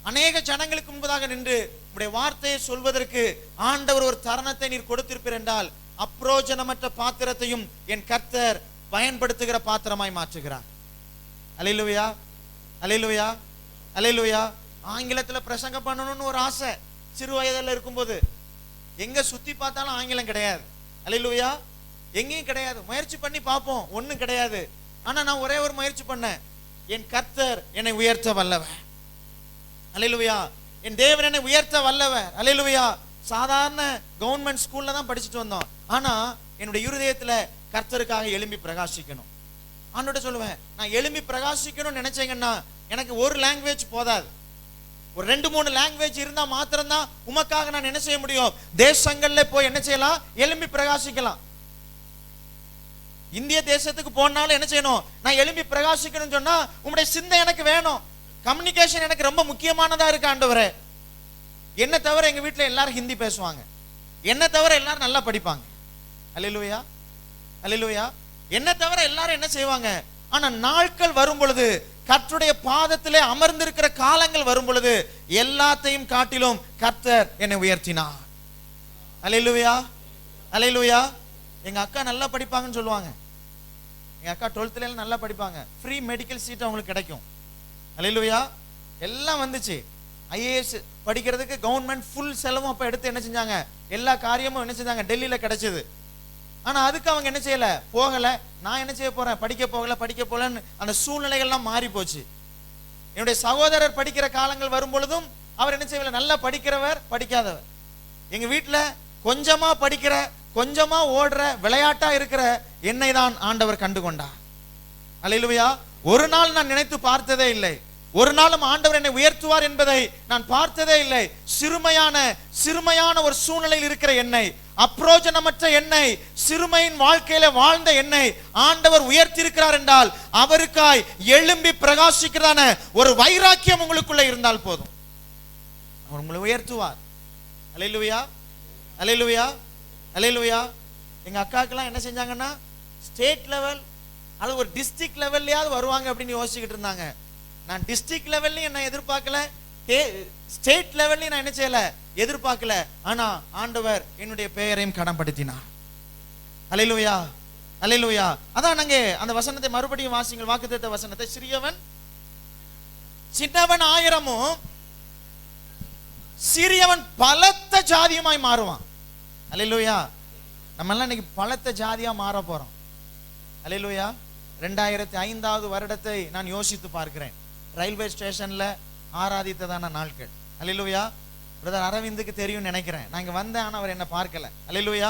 அநேக ஜனங்களுக்கு முன்பதாக நின்று உடைய வார்த்தையை சொல்வதற்கு ஆண்டவர் ஒரு தருணத்தை நீர் கொடுத்திருப்பீர் என்றால் அப்பிரோஜனமற்ற பாத்திரத்தையும் என் கர்த்தர் பயன்படுத்துகிற பாத்திரமாய் மாற்றுகிறார். அல்லேலூயா, அல்லேலூயா, அல்லேலூயா. ஆங்கிலத்துல பிரசங்கம் பண்ணணும்னு ஒரு ஆசை சிறு வயதில் இருக்கும்போது. எங்க சுத்தி பார்த்தாலும் ஆங்கிலம் கிடையாது. அல்லேலூயா. எங்கேயும் கிடையாது. முயற்சி பண்ணி பார்ப்போம், ஒண்ணும் கிடையாது. ஆனா நான் ஒரே ஒரு முயற்சி பண்ணேன், என் கர்த்தர் என்னை உயர்த்த வல்லவர். அல்லேலூயா. என் தேவன் என்னை உயர்த்த வல்லவர். அல்லேலூயா. சாதாரண கவர்மெண்ட் ஸ்கூல்ல தான் படிச்சுட்டு வந்தோம். ஆனா என்னுடைய இருதயத்துல கர்த்தருக்காக எழும்பி பிரகாசிக்கணும். ஆண்டோட சொல்லுவேன், நான் எழும்பி பிரகாசிக்கணும்னு நினைச்சேங்கன்னா எனக்கு ஒரு லாங்குவேஜ் போதாது, ஒரு 2-3 லாங்குவேஜ் இருந்தா மாத்திரம்தான் உமக்காக நான் என்ன செய்ய முடியும், தேசங்கள்ல போய் என்ன செய்யலாம், எழும்பி பிரகாசிக்கலாம். இந்திய தேசத்துக்கு போனாலும் என்ன செய்யணும், நான் எழும்பி பிரகாசிக்கணும்னு சொன்னா உங்களுடைய சிந்தை எனக்கு வேணும். கம்யூனிகேஷன் எனக்கு ரொம்ப முக்கியமானதா இருக்கு ஆண்டவரே. என்ன தவிர எங்க வீட்டுல எல்லாரும் ஹிந்தி பேசுவாங்க, என்ன தவிர எல்லாரும் நல்லா படிப்பாங்க. அல்லேலூயா, அல்லேலூயா. என்ன தவிர எல்லாரும் என்ன செய்வாங்க. ஆனா நாட்கள் வரும் பொழுது, கர்த்தருடைய பாதத்திலே அமர்ந்திருக்கிற காலங்கள் வரும் பொழுது எல்லாத்தையும் காட்டிலும் கர்த்தர் என்னை உயர்த்தினார். அல்லேலூயா, அல்லேலூயா. எங்க அக்கா நல்லா படிப்பாங்கன்னு சொல்லுவாங்க. எங்க அக்கா 12th நல்லா படிப்பாங்க. ஃப்ரீ மெடிக்கல் சீட் அவங்களுக்கு கிடைக்கும். அல்லேலூயா. எல்லாம் வந்துச்சு. ஐஏஎஸ் படிக்கிறதுக்கு கவர்மெண்ட் ஃபுல் செலவும் அப்ப எடுத்து என்ன செஞ்சாங்க, எல்லா காரியமும் என்ன செஞ்சாங்க, டெல்லியில கிடைச்சது. ஆனா அதுக்கு அவங்க என்ன செய்யல, போகல. நான் என்ன செய்ய போறேன், படிக்க போகல, படிக்க போகலன்னு அந்த சூழ்நிலைகள்லாம் மாறி போச்சு. என்னுடைய சகோதரர் படிக்கிற காலங்கள் வரும் பொழுதும் அவர் என்ன செய்யல, நல்லா படிக்கிறவர் படிக்காதவர். எங்க வீட்டுல கொஞ்சமா படிக்கிற, கொஞ்சமா ஓடுற, விளையாட்டா இருக்கிற என்னை தான் ஆண்டவர் கண்டு கொண்டார். அல்லேலூயா. ஒரு நாள் நான் நினைத்து பார்த்ததே இல்லை. ஒரு நாளும் ஆண்டவர் என்னை உயர்த்துவார் என்பதை நான் பார்த்ததே இல்லை. சிறுமையான ஒரு சூழ்நிலையில் இருக்கிற என்னை, அப்ரோஜனமற்ற என்னை, சிறுமையின் வாழ்க்கையில வாழ்ந்த என்னை ஆண்டவர் உயர்த்தியிருக்கிறார் என்றால் அவருக்காய் எழும்பி பிரகாசிக்கிறதான ஒரு வைராக்கியம் உங்களுக்குள்ள இருந்தால் போதும், அவர் உங்களை உயர்த்துவார். அல்லேலூயா, அல்லேலூயா, அல்லேலூயா. எங்க அக்காக்கெல்லாம் என்ன செஞ்சாங்கன்னா, ஸ்டேட் லெவல் அது ஒரு டிஸ்ட்ரிக்ட் லெவல்லையாவது வருவாங்க அப்படின்னு யோசிச்சுக்கிட்டு இருந்தாங்க. நான் டிஸ்ட்ரிக்ட் லெவல்லையும் என்ன எதிர்பார்க்கல, ஸ்டேட் லெவல்லையும் நான் என்ன செய்யல, எதிர்பார்க்கல. ஆனா ஆண்டவர் என்னுடைய பெயரையும் கடன்படுத்தினார். அல்லேலூயா, அல்லேலூயா. அதான் நாங்க அந்த வசனத்தை மறுபடியும் வாசிங்கள், வாக்குத்தத்த வசனத்தை. சின்னவன் 1000 சிறியவன் பலத்த ஜாதியுமாய் மாறுவான். அல்லேலூயா. நம்ம எல்லாம் இன்னைக்கு பலத்த ஜாதியா மாற போறோம். அல்லேலூயா. 2005வது வருடத்தை நான் யோசித்து பார்க்கிறேன். ரயில்வே ஸ்டேஷன்ல ஆராதித்ததான நாட்கள். அல்லேலூயா. பிரதர் அரவிந்துக்கு தெரியும் நினைக்கிறேன். நான் இங்க வந்தேன், ஆனா அவர் என்ன பார்க்கல. அல்லேலூயா.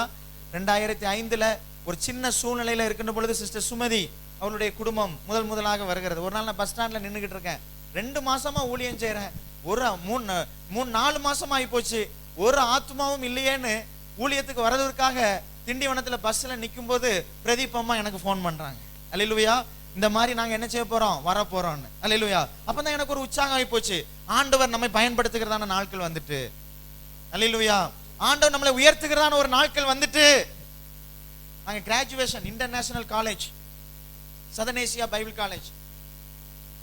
2005ல ஒரு சின்ன சூழ்நிலையில இருக்கின்ற பொழுது சிஸ்டர் சுமதி அவருடைய குடும்பம் முதலாக வருகிறது. ஒரு நாள் நான் பஸ் ஸ்டாண்ட்ல நின்றுகிட்டு இருக்கேன். 2 மாசமா ஊழியம் செய்யறேன். ஒரு 3-4 மாசம் ஆகி போச்சு. ஒரு ஆத்மாவும் இல்லையேன்னு ஊழியத்துக்கு வரதுக்காக திண்டிவனத்துல பஸ்ல நிற்கும் போது பிரதீப் அம்மா எனக்கு போன் பண்றாங்க. அல்லேலூயா. இந்த மாதிரி நாங்க என்ன செய்ய போறோம், வர போறோம்னு. அல்லேலூயா. அப்பதான் எனக்கு ஒரு உற்சாகம் ஆகி போச்சு. ஆண்டவர் நம்மை பயன்படுத்துகிறதான நாட்கள் வந்துட்டு. அல்லேலூயா. ஆண்டவர் நம்மளை உயர்த்துகிறதான ஒரு நாட்கள் வந்துட்டு. நாங்க graduation international college, southern Asia Bible college,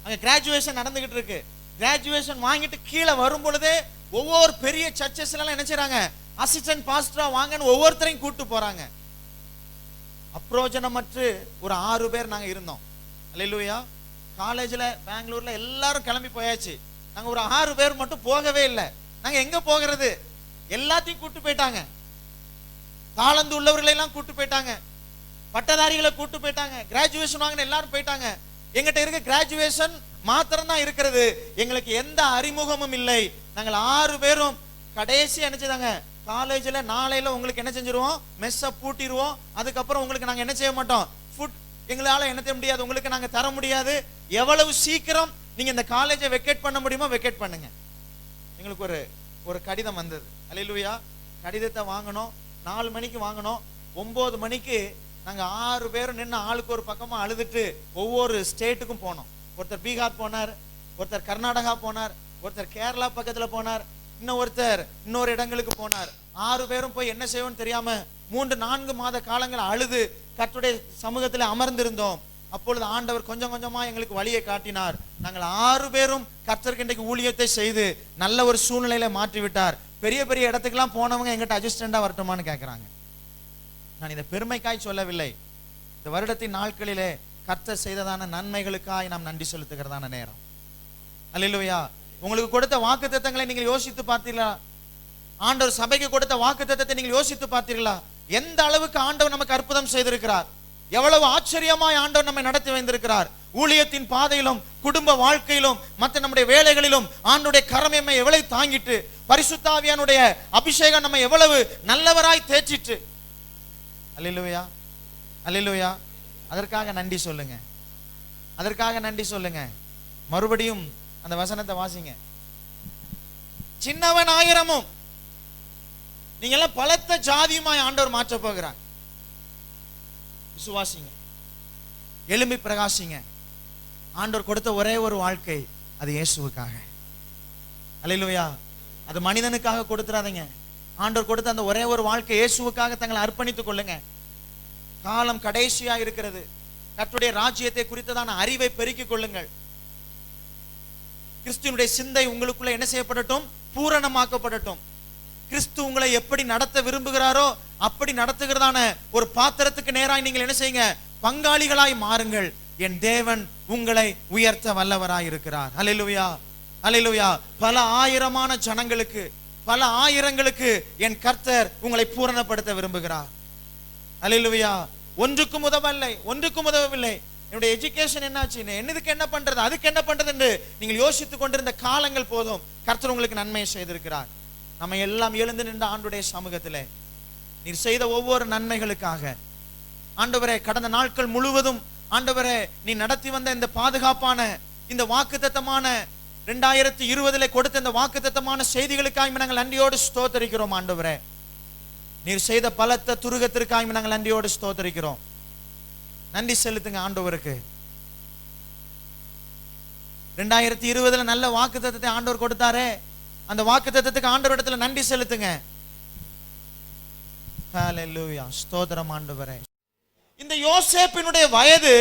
அங்க கிராஜுவேஷன் நடந்துகிட்டு இருக்கு. கிராஜுவேஷன் வாங்கிட்டு கீழே வரும் பொழுதே ஒவ்வொரு பெரிய சர்ச்சஸ்ல எல்லாம் என்ன செய்றாங்க, அசிஸ்டன்ட் பாஸ்டரா வாங்கன்னு ஒவ்வொருத்தரையும் கூட்டு போறாங்க. அப்ரோஜனமற்று ஒரு 6 பேர் நாங்க இருந்தோம். அல்லேலூயா. காலேஜ்ல பெங்களூர்ல எல்லாரும் கிளம்பி போயாச்சு. நாங்க ஒரு 6 பேர் மட்டும் போகவே இல்லை. நாங்க எங்க போகிறது, எல்லாத்தையும் கூட்டு போயிட்டாங்க. தாளந்து உள்ளவர்களை எல்லாம் கூட்டு போயிட்டாங்க, பட்டதாரிகளை கூட்டு போயிட்டாங்க, கிராஜுவேஷன் வாங்கின எல்லாரும் போயிட்டாங்க. எங்கிட்ட இருக்க கிராஜுவேஷன் மாத்திரம் தான் இருக்கிறது. எங்களுக்கு எந்த அறிமுகமும் இல்லை. நாங்கள் 6 பேரும் கடைசி நினைச்சதாங்க, காலேஜ்ல நாளையில உங்களுக்கு என்ன செஞ்சிருவோம், மெஸ்ஸ பூட்டிடுவோம். அதுக்கப்புறம் உங்களுக்கு நாங்க என்ன செய்ய மாட்டோம், ஃபுட் எங்களால என்ன செய்ய முடியாது, உங்களுக்கு நாங்க தர முடியாது. எவ்வளவு சீக்கிரம் நீங்க இந்த காலேஜை வெக்கேட் பண்ண முடியுமோ வெக்கேட் பண்ணுங்க. எங்களுக்கு ஒரு கடிதம் வந்தது. அல்லேலூயா. கடிதத்தை வாங்கணும். 4 மணிக்கு வாங்கணும். 9 மணிக்கு நாங்க 6 பேரும் நின்று ஆளுக்கு ஒரு பக்கமா அழுதுட்டு ஒவ்வொரு ஸ்டேட்டுக்கும் போனோம். ஒருத்தர் பீகார் போனார், ஒருத்தர் கர்நாடகா போனார், ஒருத்தர் கேரளா பக்கத்துல போனார், ஒருத்தர் இன்னொரு இடங்களுக்கு போனார். 6 பேரும் போய் என்ன செய்வோம்னு தெரியாம 3-4 மாத காலங்கள் அழுது கர்த்தருடைய சமூகத்தில் அமர்ந்திருந்தோம். அப்பொழுது ஆண்டவர் கொஞ்சம் கொஞ்சமா எங்களுக்கு வழியை காட்டினார். நாங்கள் 6 பேரும் கர்த்தருக்கு இன்றைக்கு ஊழியத்தை செய்து நல்ல ஒரு சூழ்நிலையில மாற்றி விட்டார். பெரிய பெரிய இடத்துக்கெல்லாம் போனவங்க எங்கிட்ட அசிஸ்டண்டா வரட்டுமான்னு கேட்கிறாங்க. நான் இதை பெருமைக்காய் சொல்லவில்லை. இந்த வருடத்தின் நாட்களிலே கர்த்தர் செய்ததான நன்மைகளுக்காய் நாம் நன்றி செலுத்துகிறதான நேரம். அல்லேலூயா. உங்களுக்கு கொடுத்த வாக்குத்தத்தங்களை நீங்கள் யோசித்து பார்த்தீர்களா? ஆண்டவர் சபைக்கு கொடுத்த வாக்குத்தத்தத்தை நீங்கள் யோசித்து பார்த்தீர்களா? எந்த அளவுக்கு ஆண்டவர் நமக்கு அற்புதம் செய்திருக்கிறார், எவ்வளவு ஆச்சரியமாய் ஆண்டவர் நம்மை நடத்தி வைத்திருக்கிறார். ஊழியத்தின் பாதையிலும் குடும்ப வாழ்க்கையிலும் மற்ற நம்முடைய வேலைகளிலும் ஆண்டவருடைய கரம் நம்மை எவ்வளவு தாங்கிட்டு, பரிசுத்த ஆவியானுடைய அபிஷேகம் நம்மை எவ்வளவு நல்லவராய் தேற்றிட்டு. அல்லேலூயா, அல்லேலூயா. அதற்காக நன்றி சொல்லுங்க, அதற்காக நன்றி சொல்லுங்க. மறுபடியும் அந்த வசனத்தை வாசிங்க. சின்னவன் 1000 நீங்க எல்லாம் பலத்த ஜாதியுமாய் ஆண்டவர் மாற்ற போகிறார். விசுவாசிங்க, எழும்பி பிரகாசிங்க. ஆண்டவர் கொடுத்த ஒரே ஒரு வாழ்க்கை, அது இயேசுவுக்காக. அல்லேலூயா. அது மனிதனுக்காக கொடுத்துறாதீங்க. ஆண்டவர் கொடுத்த அந்த ஒரே ஒரு வாழ்க்கை இயேசுவுக்காக தங்களை அர்ப்பணித்துக் கொள்ளுங்க. காலம் கடைசியா இருக்கிறது. கர்த்தருடைய ராஜ்யத்தை குறித்ததான அறிவை பெருக்கிக் கொள்ளுங்கள். கிறிஸ்துவினுடைய சிந்தை உங்களுக்குள்ள என்ன செய்யப்படட்டும், பூரணமாக்கப்படட்டும். கிறிஸ்து உங்களை எப்படி நடத்த விரும்புகிறாரோ அப்படி நடத்துகிறதான ஒரு பாத்திரத்துக்கு நேராய் நீங்கள் என்ன செய்யுங்க, பங்காளிகளாய் மாறுங்கள். என் தேவன் உங்களை உயர்த்த வல்லவராய் இருக்கிறார். அல்லேலூயா, அல்லேலூயா. பல ஆயிரமான ஜனங்களுக்கு, பல ஆயிரங்களுக்கு என் கர்த்தர் உங்களை பூரணப்படுத்த விரும்புகிறார். அல்லேலூயா. ஒன்றுக்கும் உதவவில்லை, ஒன்றுக்கும் உதவவில்லை. என்னுடைய எஜுகேஷன் என்னாச்சு, என்னதுக்கு என்ன பண்றது, அதுக்கு என்ன பண்றது என்று நீங்கள் யோசித்துக் கொண்டிருந்த காலங்கள் போதும். கர்த்தர் உங்களுக்கு நன்மையை செய்திருக்கிறார். நம்ம எல்லாம் எழுந்து நின்ற ஆண்டவருடைய சமூகத்திலே நீர் செய்த ஒவ்வொரு நன்மைகளுக்காக ஆண்டவரே, கடந்த நாட்கள் முழுவதும் ஆண்டவரே நீ நடத்தி வந்த இந்த பாதுகாப்பான இந்த வாக்குத்தத்தமான 2020 கொடுத்த இந்த வாக்குத்தத்தமான செய்திகளுக்காக நாங்கள் நன்றியோடு ஸ்தோத்தரிக்கிறோம். ஆண்டவரே நீர் செய்த பலத்த துருகத்திற்காக நாங்கள் நன்றியோடு ஸ்தோத்தரிக்கிறோம். நன்றி செலுத்துங்க ஆண்டவருக்கு. 2020 நல்ல வாக்குத்தத்தத்தை ஆண்டவர் கொடுத்தாரே, அந்த வாக்குத்தத்தத்துக்கு ஆண்டவர் இடத்துல நன்றி செலுத்துங்க. ஹல்லேலூயா, ஸ்தோத்திரம் ஆண்டவரே. இந்த யோசேப்பினுடைய வயது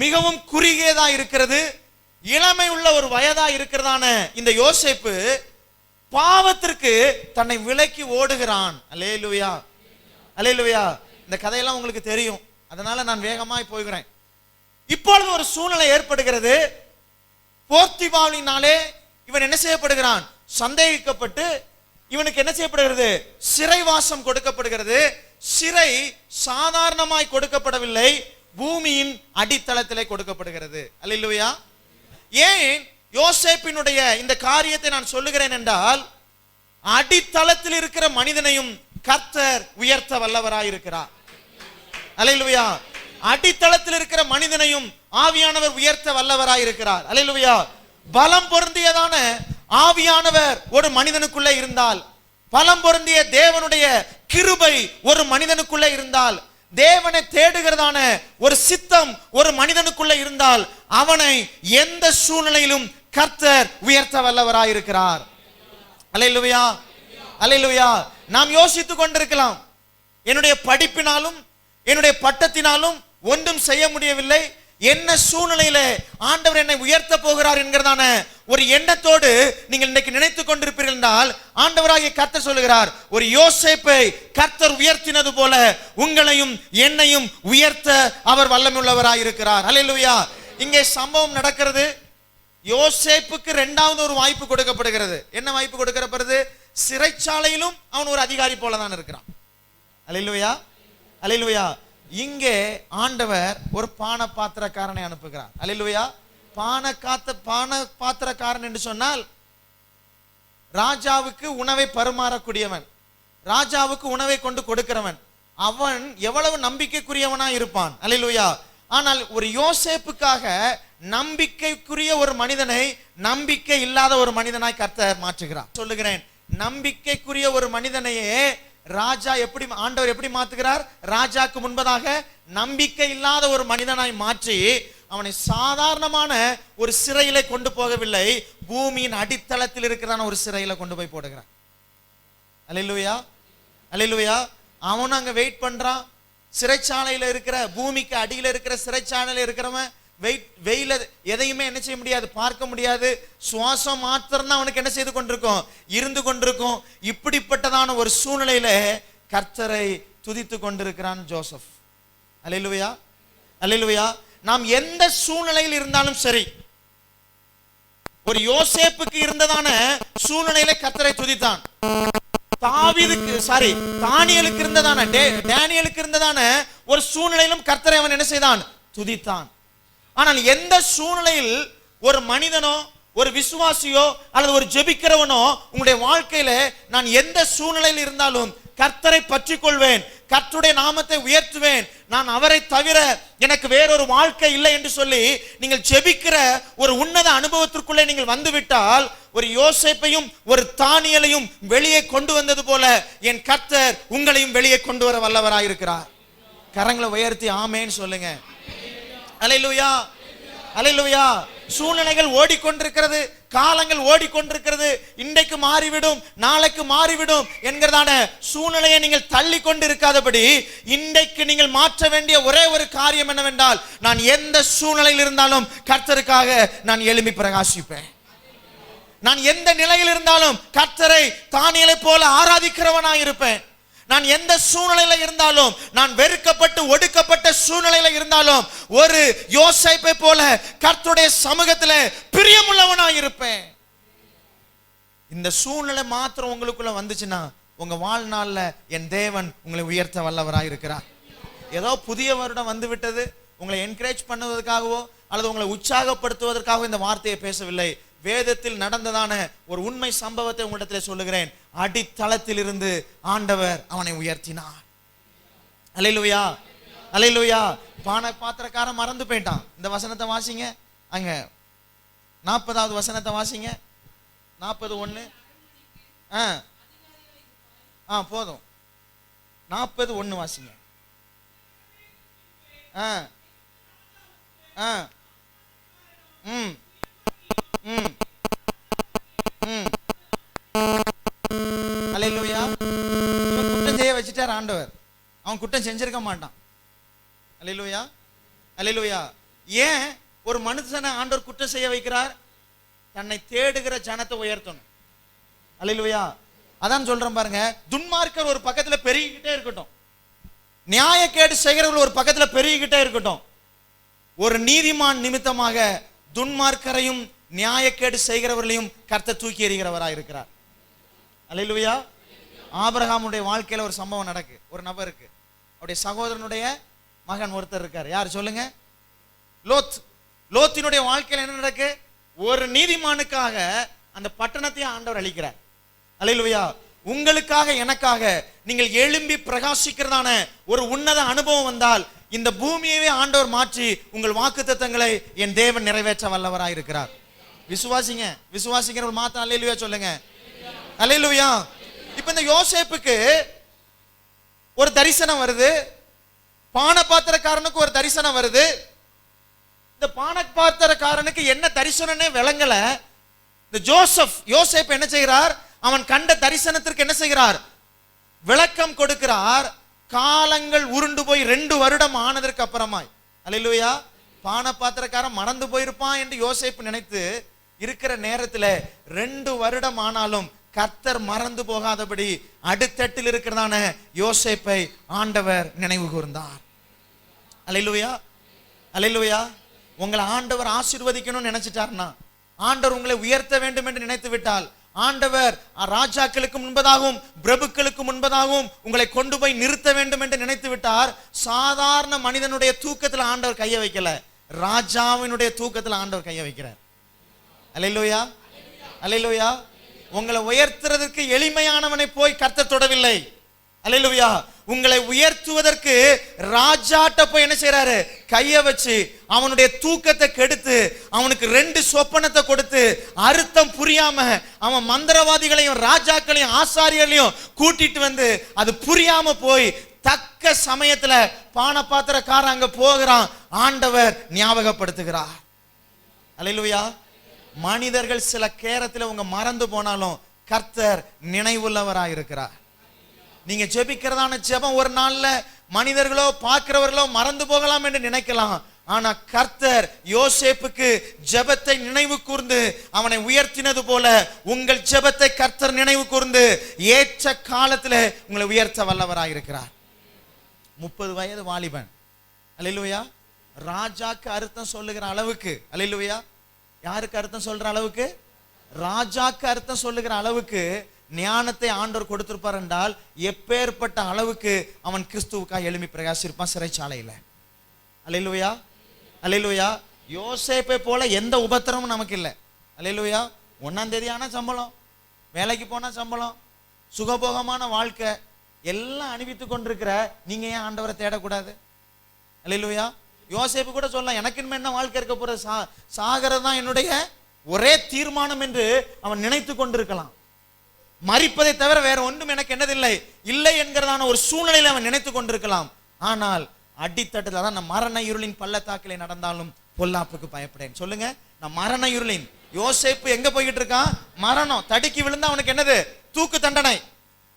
மிகவும் குறுகியதா இருக்கிறது, இளமை உள்ள ஒரு வயதா இருக்கிறதான இந்த யோசேப்பு பாவத்திற்கு தன்னை விலக்கி ஓடுகிறான். அல்லேலூயா, அல்லேலூயா. இந்த கதையெல்லாம் உங்களுக்கு தெரியும், அதனால நான் வேகமாய் போகிறேன். இப்பொழுது ஒரு சூழ்நிலை ஏற்படுகிறது. போர்த்திபாலினாலே இவன் என்ன செய்யப்படுகிறான்? சந்தேகிக்கப்பட்டு இவனுக்கு என்ன செய்யப்படுகிறது? சிறைவாசம் கொடுக்கப்படுகிறது. சிறை சாதாரணமாய் கொடுக்கப்படவில்லை, பூமியின் அடித்தளத்திலே கொடுக்கப்படுகிறது. அல்லேலூயா. ஏன் யோசேப்பினுடைய இந்த காரியத்தை நான் சொல்லுகிறேன் என்றால், அடித்தளத்தில் இருக்கிற மனிதனையும் கர்த்தர் உயர்த்த வல்லவராய் இருக்கிறார். அல்லேலூயா. அடித்தளத்தில் இருக்கிற மனிதனையும் ஆவியானவர் உயர்த்த வல்லவராய் இருக்கிறார். அல்லேலூயா. பலம் பொருந்தியதான ஆவியானவர் ஒரு மனிதனுக்குள்ளே இருந்தால், பலம் பொருந்திய தேவனுடைய கிருபை ஒரு மனிதனுக்குள்ளே இருந்தால், தேவனை தேடுகிறதான ஒரு சித்தம் ஒரு மனிதனுக்குள்ளே இருந்தால், அவனை எந்த சூழ்நிலையிலும் கர்த்தர் உயர்த்த வல்லவராய் இருக்கிறார். அல்லேலூயா, அல்லேலூயா. நாம் யோசித்துக் கொண்டிருக்கலாம், என்னுடைய படிப்பினாலும் என்னுடைய பட்டத்தினாலும் ஒன்றும் செய்ய முடியவில்லை, என்ன சூழ்நிலையில ஆண்டவர் என்னை உயர்த்த போகிறார் என்கிறதான ஒரு எண்ணத்தோடு நீங்கள் இன்னைக்கு நினைத்துக் கொண்டிருப்பீர்கள் என்றால், ஆண்டவராகிய கர்த்தர் சொல்லுகிறார், ஒரு யோசேப்பை கர்த்தர் உயர்த்தினது போல உங்களையும் என்னையும் உயர்த்த அவர் வல்லமையுள்ளவராய் இருக்கிறார். அல்லேலூயா. இங்கே சம்பவம் நடக்கிறது. யோசேப்புக்கு இரண்டாவது ஒரு வாய்ப்பு கொடுக்கப்படுகிறது. என்ன வாய்ப்பு கொடுக்கப்படுது? சிறைச்சாலையிலும் அவன் ஒரு அதிகாரி போலதான் இருக்கிறான். அல்லேலூயா, அல்லேலூயா. இங்கே ஆண்டவர் ஒரு பான பாத்திரக்காரனை அனுப்புகிறார். அல்லேலூயா. பான பாத்திரக்காரன் என்று சொன்னால் ராஜாவுக்கு உணவை பரிமாறக்கூடியவன், ராஜாவுக்கு உணவை கொண்டு கொடுக்கிறவன். அவன் எவ்வளவு நம்பிக்கைக்குரியவனா இருப்பான். அல்லேலூயா. ஆனால் ஒரு யோசேப்புக்காக நம்பிக்கைக்குரிய ஒரு மனிதனை நம்பிக்கை இல்லாத ஒரு மனிதனாய் கர்த்தர் மாற்றுகிறார். சொல்லுகிறேன், நம்பிக்கைக்குரிய ஒரு மனிதனையே ராஜா எப்படி, ஆண்டவர் எப்படி மாத்துகிறார்? ராஜாக்கு முன்பதாக நம்பிக்கை இல்லாத ஒரு மனிதனாய் மாற்றி அவனை சாதாரணமான ஒரு சிறையில கொண்டு போகவில்லை, பூமியின் அடித்தளத்தில் இருக்கிறான ஒரு சிறையில கொண்டு போய் போடுகிறான். அல்லேலூயா, அல்லேலூயா. அவனும் அங்க வெயிட் பண்றான். சிறைச்சாலையில இருக்கிற, பூமிக்கு அடியில இருக்கிற சிறைச்சாலையில இருக்கிறவன் வெயில எதையுமே என்ன செய்ய முடியாது, பார்க்க முடியாது. சுவாசம் மாத்திரம் தான் அவனுக்கு என்ன செய்து கொண்டிருக்கும், இருந்து கொண்டிருக்கும். இப்படிப்பட்டதான ஒரு சூழ்நிலையில கர்த்தரை துதித்து கொண்டிருக்கிறான் ஜோசப். அல்லேலூயா, அல்லேலூயா. நாம் எந்த சூழ்நிலையில் இருந்தாலும் சரி, ஒரு யோசேப்புக்கு இருந்ததான சூழ்நிலையில கர்த்தரை துதித்தான். தானியேலுக்கு இருந்ததான, டேனியலுக்கு இருந்ததான ஒரு சூழ்நிலையிலும் கர்த்தரை அவன் என்ன செய்தான்? துதித்தான். ஆனால் எந்த சூழ்நிலையில் ஒரு மனிதனோ ஒரு விசுவாசியோ அல்லது ஒரு ஜெபிக்கிறவனோ உங்களுடைய வாழ்க்கையில நான் எந்த சூழ்நிலையில் இருந்தாலும் கர்த்தரை பற்றி கொள்வேன், கர்த்தருடைய நாமத்தை உயர்த்துவேன், நான் அவரை தவிர எனக்கு வேறொரு வாழ்க்கை இல்லை என்று சொல்லி நீங்கள் ஜெபிக்கிற ஒரு உன்னத அனுபவத்திற்குள்ளே நீங்கள் வந்துவிட்டால், ஒரு யோசேப்பையும் ஒரு தானியேலையும் வெளியே கொண்டு வந்தது போல என் கர்த்தர் உங்களையும் வெளியே கொண்டு வர வல்லவராயிருக்கிறார். கரங்களை உயர்த்தி ஆமேன்னு சொல்லுங்க. அல்லேலூயா, அல்லேலூயா. சூழ்நிலைகள் ஓடிக்கொண்டிருக்கிறது, காலங்கள் ஓடிக்கொண்டிருக்கிறது. இன்றைக்கு மாறிவிடும், நாளைக்கு மாறிவிடும் என்கிறதான சூழ்நிலையை நீங்கள் தள்ளி கொண்டு இருக்காதபடி, இன்றைக்கு நீங்கள் மாற்ற வேண்டிய ஒரே ஒரு காரியம் என்னவென்றால், நான் எந்த சூழ்நிலையில் இருந்தாலும் கர்த்தருக்காக நான் எழும்பி பிரகாசிப்பேன். நான் எந்த நிலையில் இருந்தாலும் கர்த்தரை தானியேலை போல ஆராதிக்கிறவனாய் இருப்பேன். நான் எந்த சூழ்நிலையில இருந்தாலும், நான் வெறுக்கப்பட்டு ஒடுக்கப்பட்ட சூழ்நிலையில இருந்தாலும் ஒரு யோசேப்பை போல கர்த்தருடைய சமூகத்துல பிரியமுள்ளவனாய் இருப்பேன். இந்த சூழ்நிலை மாத்திரம் உங்களுக்குள்ள வந்துச்சுன்னா உங்க வாழ்நாள்ல என் தேவன் உங்களை உயர்த்த வல்லவராய் இருக்கிறார். ஏதோ புதிய வருடம் வந்து விட்டது, உங்களை என்கரேஜ் பண்ணுவதற்காகவோ அல்லது உங்களை உற்சாகப்படுத்துவதற்காக இந்த வார்த்தையை பேசவில்லை. வேதத்தில் நடந்ததான ஒரு உண்மை சம்பவத்தை உங்களிடத்தில் சொல்லுகிறேன். அடித்தளத்தில் இருந்து ஆண்டவர் அவனை உயர்த்தினார். அல்லேலூயா, அல்லேலூயா. பானை பாத்திரக்காரன் மறந்து போயிட்டான். இந்த வசனத்தை வாசிங்க, அங்க 40வது வசனத்தை வாசிங்க. 40:1. போதும். 40:1 வாசிங்க. அல்லேலூயா. இவன் குற்றம் செய்ய வச்சுட்டார் ஆண்டவர். அவன் குற்றம் செஞ்சிருக்க மாட்டான். அல்லேலூயா, அல்லேலூயா. ஏன் ஒரு மனுஷனை ஆண்டவர் குற்றம் செய்ய வைக்கிறார்? தன்னை தேடுகிற ஜனத்தை உயர்த்தணும். அல்லேலூயா. அதான் சொல்றேன் பாருங்க, துன்மார்க்கர் ஒரு பக்கத்துல பெருகிக்கிட்டே இருக்கட்டும், நியாயக்கேடு செய்கிறவர்கள் ஒரு பக்கத்துல பெருகிக்கிட்டே இருக்கட்டும். ஒரு நீதிமான் நிமித்தமாக துன்மார்க்கரையும் நியாயக்கேடு செய்கிறவர்களையும் கர்த்தர் தூக்கி எறிகிறவராக இருக்கிறார். அல்லேலூயா. ஆபிரகாமுடைய வாழ்க்கையில ஒரு சம்பவம் நடக்கு. ஒரு நபருக்கு அவருடைய சகோதரனுடைய மகன் ஒருத்தர் இருக்கார். யார் சொல்லுங்க? லோத். லோத்தினுடைய வாழ்க்கையில் என்ன நடக்கு? ஒரு நீதிமானுக்காக அந்த பட்டணத்தை ஆண்டவர் அளிக்கிறார். அல்லேலூயா. உங்களுக்காக எனக்காக நீங்கள் எழும்பி பிரகாசிக்கிறதான ஒரு உன்னத அனுபவம் வந்தால் இந்த பூமியவே ஆண்டவர் மாற்றி உங்கள் வாக்குத்தத்தங்களை என் தேவன் நிறைவேற்ற வல்லவராய் இருக்கிறார். விசுவாசிங்க. விசுவாசிக்கிறவர்கள் மாத்த அல்லேலூயா சொல்லுங்க. அல்லேலூயா. இப்ப இந்த யோசேப்புக்கு ஒரு தரிசனம் வருது, பானபாத்திரக்காரனுக்கு ஒரு தரிசனம் வருது. இந்த பானபாத்திரக்காரனுக்கு என்ன தரிசனம்னே விளங்கல. இந்த யோசேப்பு என்ன செய்கிறார்? அவன் கண்ட தரிசனத்திற்கு என்ன செய்கிறார்? விளக்கம் கொடுக்கிறார். காலங்கள் உருண்டு போய் 2 வருடம் ஆனதற்கு அப்புறமாய், அல்லேலூயா, பானபாத்திரக்காரன் மறந்து போயிருப்பான் என்று யோசேப்பு நினைத்து இருக்கிற நேரத்துல 2 வருடம் ஆனாலும் கர்த்தர் மறந்து போகாதபடி அடுத்தட்டில் இருக்கிறதான யோசேப்பை ஆண்டவர் நினைவு கூர்ந்தார். அல்லேலூயா, அல்லேலூயா. உங்களை ஆண்டவர் ஆசீர்வதிக்கணும்னு நினைச்சிட்டார்னா, ஆண்டவர் உங்களை உயர்த்த வேண்டும் என்று நினைத்து விட்டால், ஆண்டவர் ராஜாக்களுக்கு முன்பதாகவும் பிரபுக்களுக்கு முன்பதாகவும் உங்களை கொண்டு போய் நிறுத்த வேண்டும் என்று நினைத்து விட்டார். சாதாரண மனிதனுடைய தூக்கத்துல ஆண்டவர் கைய வைக்கல, ராஜாவினுடைய தூக்கத்துல ஆண்டவர் கைய வைக்கிறார். அல்லேலூயா, அல்லேலூயா. உங்களை உயர்த்துறதுக்கு எளிமையானவனை போய் கர்த்தர் தொடவில்லை. அல்லேலூயா. உங்களை உயர்த்துவதற்கு ராஜாட்ட போய் என்ன செய்யறாரு? கைய வச்சு அவனுடைய தூக்கத்தை கெடுத்து அவனுக்கு 2 சொப்பனத்தை கொடுத்து அர்த்தம் புரியாம அவன் மந்திரவாதிகளையும் ராஜாக்களையும் ஆசாரியர்களையும் கூட்டிட்டு வந்து அது புரியாம போய் தக்க சமயத்துல பானபாத்திரக்காரன் அங்க போகிறான். ஆண்டவர் ஞாபகப்படுத்துகிறார். அல்லேலூயா. மனிதர்கள் சில நேரத்தில் உங்க மறந்து போனாலும் கர்த்தர் நினைவுள்ளவராய் இருக்கிறார். நீங்க ஜெபிக்கிறதான ஜெபம் ஒரு நாள்ல மனிதர்களோ பார்க்கிறவர்களோ மறந்து போகலாம் என்று நினைக்கலாம். ஆனா கர்த்தர் யோசேப்புக்கு ஜெபத்தை நினைவு கூர்ந்து அவனை உயர்த்தினது போல உங்கள் ஜெபத்தை கர்த்தர் நினைவு கூர்ந்து ஏற்ற காலத்துல உங்களை உயர்த்த வல்லவராய் இருக்கிறார். 30 வயது வாலிபன். அல்லேலூயா. ராஜாக்கு அர்த்தம் சொல்லுகிற அளவுக்கு, அல்லேலூயா, யாருக்கு அர்த்தம் சொல்ற அளவுக்கு? ராஜாக்கு அர்த்தம் சொல்லுகிற அளவுக்கு ஞானத்தை ஆண்டவர் கொடுத்திருப்பார் என்றால் எப்பேற்பட்ட அளவுக்கு அவன் கிறிஸ்துவுக்காக எழுப்பி பிரகாசிப்பான் சிறைச்சாலையில. அல்லேலூயா, அல்லேலூயா. யோசேப்பை போல எந்த உபத்திரமும் நமக்கு இல்லை. அல்லேலூயா. 1ஆம் தேதி ஆனா சம்பளம், வேலைக்கு போனா சம்பளம், சுகபோகமான வாழ்க்கை எல்லாம் அனுபவித்து கொண்டிருக்கிற நீங்க ஏன் ஆண்டவரை தேடக்கூடாது? அல்லேலூயா. யோசேப்பு கூட சொல்லலாம், எனக்கு என்ன வாழ்க்கை இருக்க போற, சாகிறது தான் என்னுடைய ஒரே தீர்மானம் என்று அவன் நினைத்து கொண்டிருக்கலாம். மரிப்பதை தவிர வேற ஒன்றும் எனக்கு என்னதில்லை இல்லை என்கிறதான ஒரு சூழ்நிலையில் அவன் நினைத்து கொண்டிருக்கலாம். ஆனால் அடித்தட்டுல தான் நான் மரண இருளின் பள்ளத்தாக்கிலே நடந்தாலும் பொல்லாப்புக்கு பயப்படேன். சொல்லுங்க, நான் மரண இருளின். யோசேப்பு எங்க போய்கிட்டு இருக்கான்? மரணம். தடுக்கி விழுந்தா அவனுக்கு என்னது? தூக்கு தண்டனை.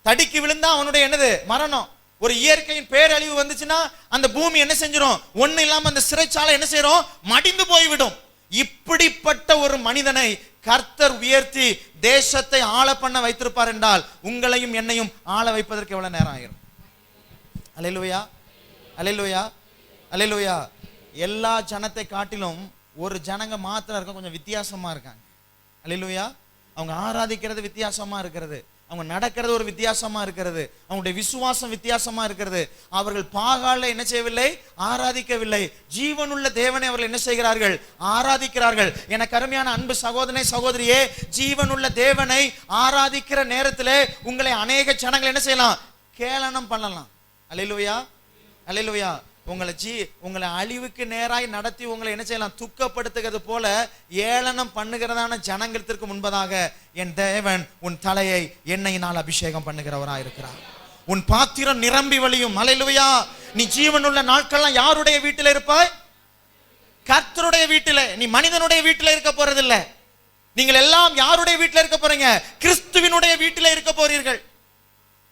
தடுக்கி விழுந்தா அவனுடைய என்னது? மரணம். ஒரு இயற்கையின் பேரழிவு வந்துச்சுன்னா அந்த பூமி என்ன செஞ்சிடும்? ஒண்ணு இல்லாம அந்த சிறைச்சாலை என்ன செய்யறோம்? மடிந்து போய்விடும். இப்படிப்பட்ட ஒரு மனிதனை கர்த்தர் உயர்த்தி தேசத்தை ஆள பண்ண வைத்திருப்பார் என்றால் உங்களையும் என்னையும் ஆள வைப்பதற்கு எவ்வளவு நேரம் ஆயிரும்? அல்லேலூயா, அல்லேலூயா, அல்லேலூயா. எல்லா ஜனத்தை காட்டிலும் ஒரு ஜனங்க மாத்திரம் இருக்க கொஞ்சம் வித்தியாசமா இருக்காங்க. அல்லேலூயா. அவங்க ஆராதிக்கிறது வித்தியாசமா இருக்கிறது, அவங்க நடக்கிறது ஒரு வித்தியாசமா இருக்கிறது, அவங்களுடைய விசுவாசம் வித்தியாசமா இருக்கிறது. அவர்கள் பாகால என்ன செய்யவில்லை? ஆராதிக்கவில்லை. ஜீவனுள்ள தேவனை அவர்கள் என்ன செய்கிறார்கள்? ஆராதிக்கிறார்கள். எனக்கு அருமையான அன்பு சகோதரனே, சகோதரியே, ஜீவனுள்ள தேவனை ஆராதிக்கிற நேரத்திலே உங்களை அநேக ஜனங்கள் என்ன செய்யலாம்? கேளனம் பண்ணலாம். அல்லேலூயா, அல்லேலூயா. உங்களை அழிவுக்கு நேராய் நடத்தி உங்களை என்ன செய்யலாம், துக்கப்படுத்துகிறது போல ஏளனம் பண்ணுகிறதான ஜனங்களுக்கு முன்பதாக என் தேவன் உன் தலையை எண்ணெயினால் அபிஷேகம் பண்ணுகிறவராய் இருக்கிறார். உன் பாத்திரம் நிரம்பி வழியும். அல்லேலூயா. நீ ஜீவனுள்ள நாட்கள்லாம் யாருடைய வீட்டில் இருப்பாய்? கர்த்தருடைய வீட்டிலே. நீ மனிதனுடைய வீட்டில் இருக்க போறதில்லை. நீங்கள் எல்லாம் யாருடைய வீட்டில் இருக்க போறீங்க? கிறிஸ்துவினுடைய வீட்டில் இருக்க போறீர்கள்.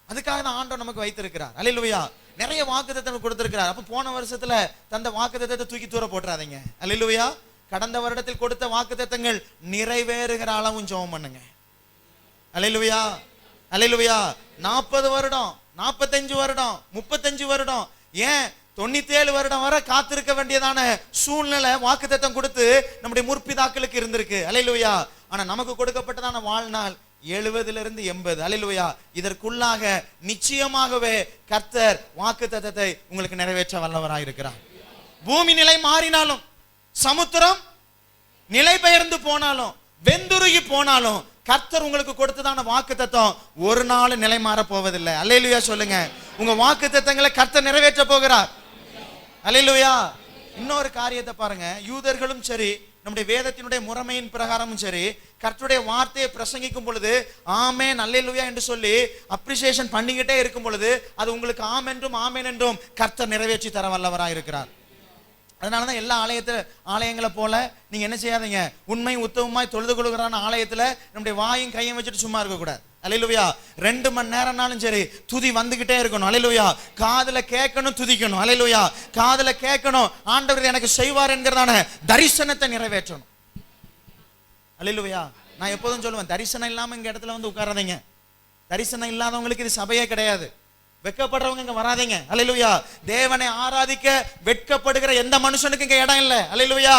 அதுக்காக தான் ஆண்டவர் நமக்கு வைத்திருக்கிறார். அல்லேலூயா. நிறைய வாக்குத்தத்தங்கள் கொடுத்திருக்கிறார். அப்ப போன வருஷத்துல தந்த வாக்குத்தத்தத்தை தூக்கி தூர போட்டுறாதீங்க. அல்லேலூயா. கடந்த வருடத்தில் கொடுத்த வாக்குத்தத்தங்கள் நிறைவேறுகிற அளவும் ஜெபம் பண்ணுங்க. அல்லேலூயா. அல்லேலூயா. 40 வருடம், 45 வருடம், 35 வருடம், ஏன் 97 வருடம் வரை காத்திருக்க வேண்டியதான சூழ்நிலை வாக்குத்தத்தம் கொடுத்து நம்முடைய முற்பிதாக்களுக்கு இருந்திருக்கு. அல்லேலூயா. ஆனா நமக்கு கொடுக்கப்பட்டதான வாழ்நாள் 70 80. அல்லேலூயா. இதற்குள்ளாக நிச்சயமாகவே கர்த்தர் வாக்குத்தத்தத்தை உங்களுக்கு நிறைவேற்ற வல்லவராய் இருக்கிறார். பூமி நிலை மாறினாலும், சமுத்திரம் நிலை பெயர்ந்து போனாலும், வெந்துருகி போனாலும், கர்த்தர் உங்களுக்கு கொடுத்ததான வாக்குத்தத்தம் ஒரு நாள் நிலை மாற போவதில்லை. அல்லேலூயா சொல்லுங்க. உங்க வாக்குத்தத்தங்களை கர்த்தர் நிறைவேற்ற போகிறார். அல்லேலூயா. இன்னொரு காரியத்தை பாருங்க. யூதர்களும் சரி, நம்முடைய வேதத்தினுடைய முறைமையின் பிரகாரமும் சரி, கர்த்தருடைய வார்த்தையை பிரசங்கிக்கும் பொழுது ஆமென் அல்லேலூயா என்று சொல்லி அப்ரிசியேஷன் பண்ணிக்கிட்டே இருக்கும் பொழுது அது உங்களுக்கு ஆமென் என்றும் கர்த்தர் நிறைவேற்றி தர வல்லவராய் இருக்கிறார். அதனாலதான் எல்லா ஆலயங்களை போல நீங்க என்ன செய்யாதீங்க, உண்மை உத்தமமாய் தொழுது கொள்கிறான ஆலயத்துல நம்முடைய வாயும் கையும் வச்சுட்டு சும்மா இருக்க கூடாது. அல்லேலூயா. 2 மணி நேரம்னாலும் சரி துதி வந்துகிட்டே இருக்கணும். அல்லேலூயா. காதுல கேட்கணும், துதிக்கணும். அல்லேலூயா. காதுல கேட்கணும், ஆண்டவர் எனக்கு செய்வார் என்கிறதான தரிசனத்தை நிறைவேற்றணும். அல்லேலூயா. நான் எப்போதும் சொல்லுவேன், தரிசனம் இல்லாம இங்க இடத்துல வந்து உட்காராதீங்க. தரிசனம் இல்லாதவங்களுக்கு இது சபையே கிடையாது. வெட்கப்படுறவங்க இங்க வராதீங்க. அல்லேலூயா. தேவனை ஆராதிக்க வெட்கப்படுகிற எந்த மனுஷனுக்கு இங்க இடம் இல்லை. அல்லேலூயா.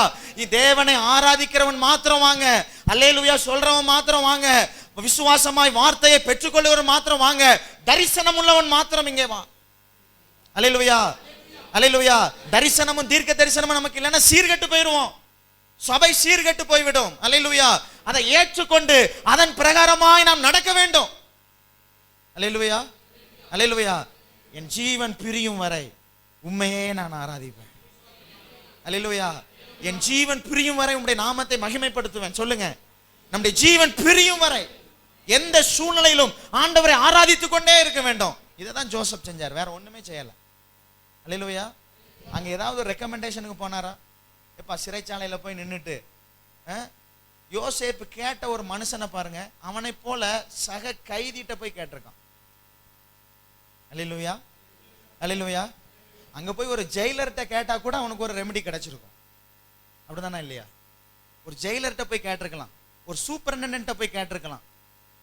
தேவனை ஆராதிக்கிறவன் மாத்திரம் வாங்க. அல்லேலூயா சொல்றவன் மாத்திரம் வாங்க. விசுவாசமாய் வார்த்தையை பெற்றுக்கொள்கிறவன் மாத்திரம் வாங்க. தரிசனம் உள்ளவன் மாத்திரம் இங்கே வா. அல்லேலூயா. அல்லேலூயா. தரிசனமும் தீர்க்க தரிசனமும் நமக்கு இல்லைன்னா சீர்கெட்டு போயிடுவோம். சபை சீர்கெட்டு போய்விடும். அல்லேலூயா. அதை ஏற்றுக்கொண்டு அதன் பிரகாரமாய் நாம் நடக்க வேண்டும். அல்லேலூயா. அல்லேலூயா. என் ஜீவன் பிரியும் வரை உம்மையே நான் ஆராதிப்பேன். அல்லேலூயா. என் ஜீவன் பிரியும் வரை உம்முடைய நாமத்தை மகிமைப்படுத்துவேன். சொல்லுங்க. நம்முடைய ஜீவன் பிரியும் வரை எந்த சூழ்நிலையிலும் ஆண்டவரை ஆராதித்துக் கொண்டே இருக்க வேண்டும். இதைதான் ஜோசப் செஞ்சார், வேற ஒண்ணுமே செய்யல. அல்லேலூயா. அங்க ஏதாவது ரெக்கமெண்டேஷனுக்கு போனாரா? எப்ப சிறைச்சாலையில போய் நின்றுட்டு யோசேப்பு கேட்ட ஒரு மனுஷனை பாருங்க, அவனை போல சக கைதிட்ட போய் கேட்டிருக்கான். அல்லேலூயா. அல்லேலூயா. அங்க போய் ஒரு ஜெயிலர்கிட்ட கேட்டா கூட அவனுக்கு ஒரு ரெமெடி கிடைச்சிருக்கும். அப்படிதானா இல்லையா? ஒரு ஜெயிலர்கிட்ட போய் கேட்டிருக்கலாம், ஒரு சூப்பரிண்டென்டென்ட்ட போய் கேட்டிருக்கலாம்,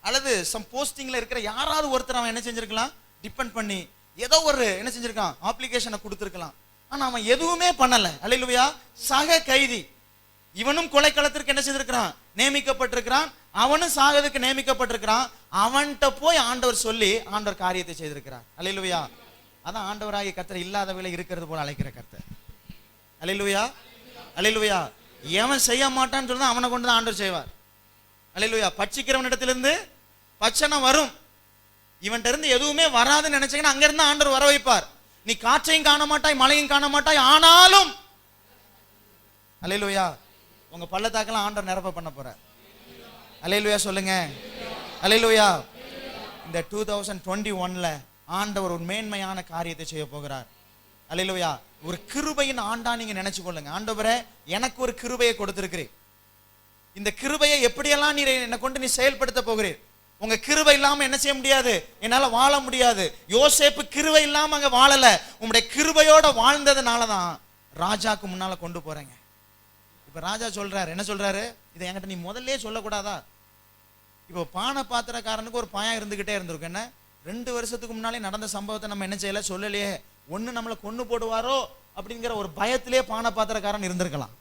அல்லது சம் போஸ்டிங்ல இருக்கிற யாராவது ஒருத்தர் அவன் என்ன செஞ்சிருக்கலாம், டிபெண்ட் பண்ணி ஏதோ ஒரு என்ன செஞ்சிருக்கான், அப்ளிகேஷனை கொடுத்திருக்கலாம். ஆனா அவன் எதுவுமே பண்ணல. அல்லேலூயா. சக கைதி. இவனும் கொலைக்களத்திற்கு என்ன செய்திருக்கிறான், நியமிக்கப்பட்டிருக்கிறான். அவனும் சாகதுக்கு நியமிக்கப்பட்டிருக்கிறான். அவன்கிட்ட போய் ஆண்டவர் சொல்லி ஆண்டவர் காரியத்தை செய்திருக்கிறார். அல்லேலூயா. அதான் ஆண்டவராகிய கர்த்தர் இல்லாதவளை இருக்கிறது போல அழைக்கிற கர்த்தர். அல்லேலூயா. அல்லேலூயா. எவன் செய்ய மாட்டான்னு சொன்னா அவனை கொண்டு தான் ஆண்டவர் செய்வார். அல்லேலூயா. பட்சிக்கிறவன் இடத்திலிருந்து பட்சணம் வரும். இவன்கிட்ட இருந்து எதுவுமே வராதுன்னு நினைச்சீங்கன்னா அங்க இருந்து ஆண்டவர் வர வைப்பார். நீ காற்றையும் காண மாட்டாய், மழையும் காண மாட்டாய், ஆனாலும் அல்லேலூயா உங்க பள்ளத்தாக்கெல்லாம் ஆண்டவர் நிரப்ப பண்ண போறார். அல்லேலூயா சொல்லுங்க. அல்லேலூயா. இந்த 2021ல ஆண்டவர் ஒரு மேன்மையான காரியத்தை செய்ய போகிறார். அல்லேலூயா. ஒரு கிருபையின் ஆண்டா நீங்க நினைச்சு கொள்ளுங்க. ஆண்டவரே எனக்கு ஒரு கிருபையை கொடுத்திருக்கிறீர், இந்த கிருபையை எப்படியெல்லாம் நீ என்னை கொண்டு நீ செயல்படுத்த போகிறீர். உங்க கிருபை இல்லாம என்ன செய்ய முடியாது, என்னால வாழ முடியாது. யோசேப்பு கிருபை இல்லாம அங்க வாழல, உங்களுடைய கிருபையோட வாழ்ந்ததுனாலதான் ராஜாக்கு முன்னால கொண்டு போறேங்க. இப்ப ராஜா சொல்றாரு, என்ன சொல்றாரு, இதை என்கிட்ட நீ முதல்ல சொல்லக்கூடாதா? இப்போ பானை பாத்திரக்காரனுக்கு ஒரு பயம் இருந்துகிட்டே இருந்திருக்கு. என்ன 2 வருஷத்துக்கு முன்னாலே நடந்த சம்பவத்தை நம்ம என்ன செய்யல, சொல்லலையே. ஒண்ணு நம்மளை கொண்டு போடுவாரோ அப்படிங்கிற ஒரு பயத்திலே பானை பாத்திரக்காரன் இருந்திருக்கலாம்.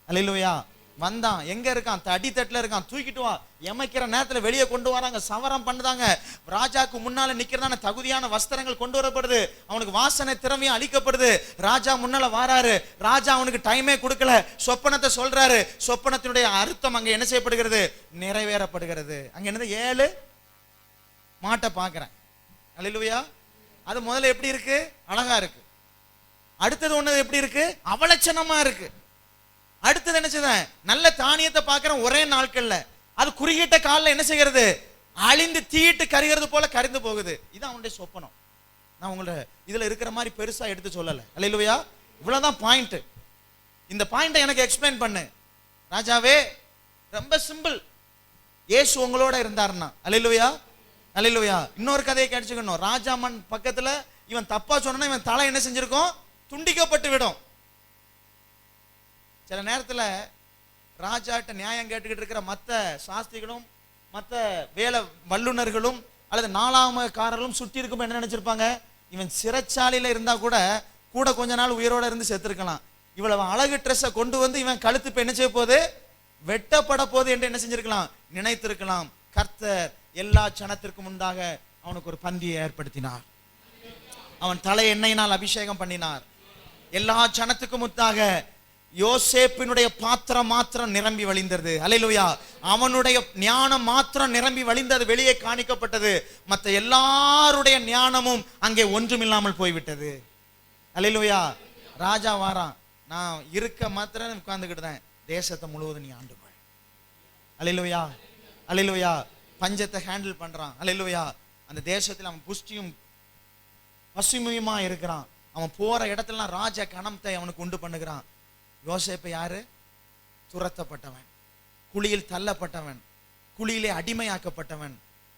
அல்லேலூயா. வந்தான், எங்க இருக்கான், அடித்தட்டுல இருக்கான், தூக்கிட்டு வா. எமைக்கிற நேரத்துல வெளியே கொண்டு வராங்க, சவரம் பண்ணுதாங்க. ராஜாக்கு முன்னால நிக்கிறதான தகுதியான வஸ்திரங்கள் கொண்டு வரப்படுது, அவனுக்கு வாசனை திறமையும் அளிக்கப்படுது. ராஜா முன்னால வாராரு. ராஜா அவனுக்கு டைமே கொடுக்கல, சொப்பனத்தை சொல்றாரு. சொப்பனத்தினுடைய அர்த்தம் அங்க என்ன செய்யப்படுகிறது, நிறைவேறப்படுகிறது. அங்க என்னது, 7 மாட்டை பாக்குறேன். அல்லேலூயா. அது முதல்ல எப்படி இருக்கு, அழகா இருக்கு. அடுத்தது ஒண்ணு எப்படி இருக்கு? அவலட்சணமா இருக்கு. அடுத்தது என்ன செய்தேன்? நல்ல தானியத்தை பார்க்கிறேன் ஒரே நாட்கள்ல, அது குறுகிட்ட காலில் என்ன செய்கிறது? அழிந்து தீட்டு கரிகிறது போல கரிந்து போகுது. இது அவனுடைய சொப்பனம். நான் உங்களை இதுல இருக்கிற மாதிரி பெருசா எடுத்து சொல்லல. அல்லேலூயா. இவ்வளவுதான் பாயிண்ட். இந்த பாயிண்ட்டை எனக்கு எக்ஸ்பிளைன் பண்ணு ராஜாவே. ரொம்ப சிம்பிள். இயேசு உங்களோட இருந்தாருன்னா. அல்லேலூயா, அல்லேலூயா. இன்னொரு கதையை கேட்டுக்கணும். ராஜாமன் பக்கத்துல இவன் தப்பா சொன்னா இவன் தலை என்ன செஞ்சிருக்கும்? துண்டிக்கப்பட்டு விடும். சில நேரத்துல ராஜாட்ட நியாயம் கேட்டுக்கிட்டு இருக்கிற மற்ற சாஸ்திரிகளும் மற்ற வேலை வல்லுநர்களும் அல்லது நாலாமக்காரர்களும் சுற்றி இருக்கும் என்ன நினைச்சிருப்பாங்க? இவன் சிறைச்சாலையில இருந்தா கூட கொஞ்ச நாள் உயிரோட இருந்து செத்துருக்கலாம். இவ்வளவு அழகு ட்ரெஸ்ஸை கொண்டு வந்து இவன் கழுத்து இப்ப என்ன செய்ய போகுது? வெட்டப்பட போகுது என்று என்ன செஞ்சிருக்கலாம்? நினைத்திருக்கலாம். கர்த்தர் எல்லா சனத்திற்கும் முன்பாக அவனுக்கு ஒரு பந்தியை ஏற்படுத்தினார். அவன் தலை எண்ணெயினால் அபிஷேகம் பண்ணினார். எல்லா சனத்துக்கும் முன்பாக யோசேப்பினுடைய பாத்திரம் மாத்திரம் நிரம்பி வழிந்தது. அல்லேலூயா. அவனுடைய ஞானம் மாத்திரம் நிரம்பி வழிந்தது, வெளியே காணிக்கப்பட்டது. மற்ற எல்லாருடைய ஞானமும் அங்கே ஒன்றுமில்லாமல் போய்விட்டது. அல்லேலூயா. ராஜா வாரான், நான் இருக்க மாத்திரம் உட்கார்ந்துக்கிட்டுதான் தேசத்தை முழுவதும் நீ ஆண்டுப்பாய். அல்லேலூயா, அல்லேலூயா. பஞ்சத்தை ஹேண்டில் பண்றான். அல்லேலூயா. அந்த தேசத்தில் அவன் புஷ்டியும் பசுமையுமா இருக்கிறான். அவன் போற இடத்துல ராஜ கணத்தை அவனுக்கு உண்டு பண்ணுகிறான். யோசேப்பு யாரு? துரத்தப்பட்டவன், குழியில் தள்ளப்பட்டவன், குழியிலே அடிமையாக்கப்பட்டவன்,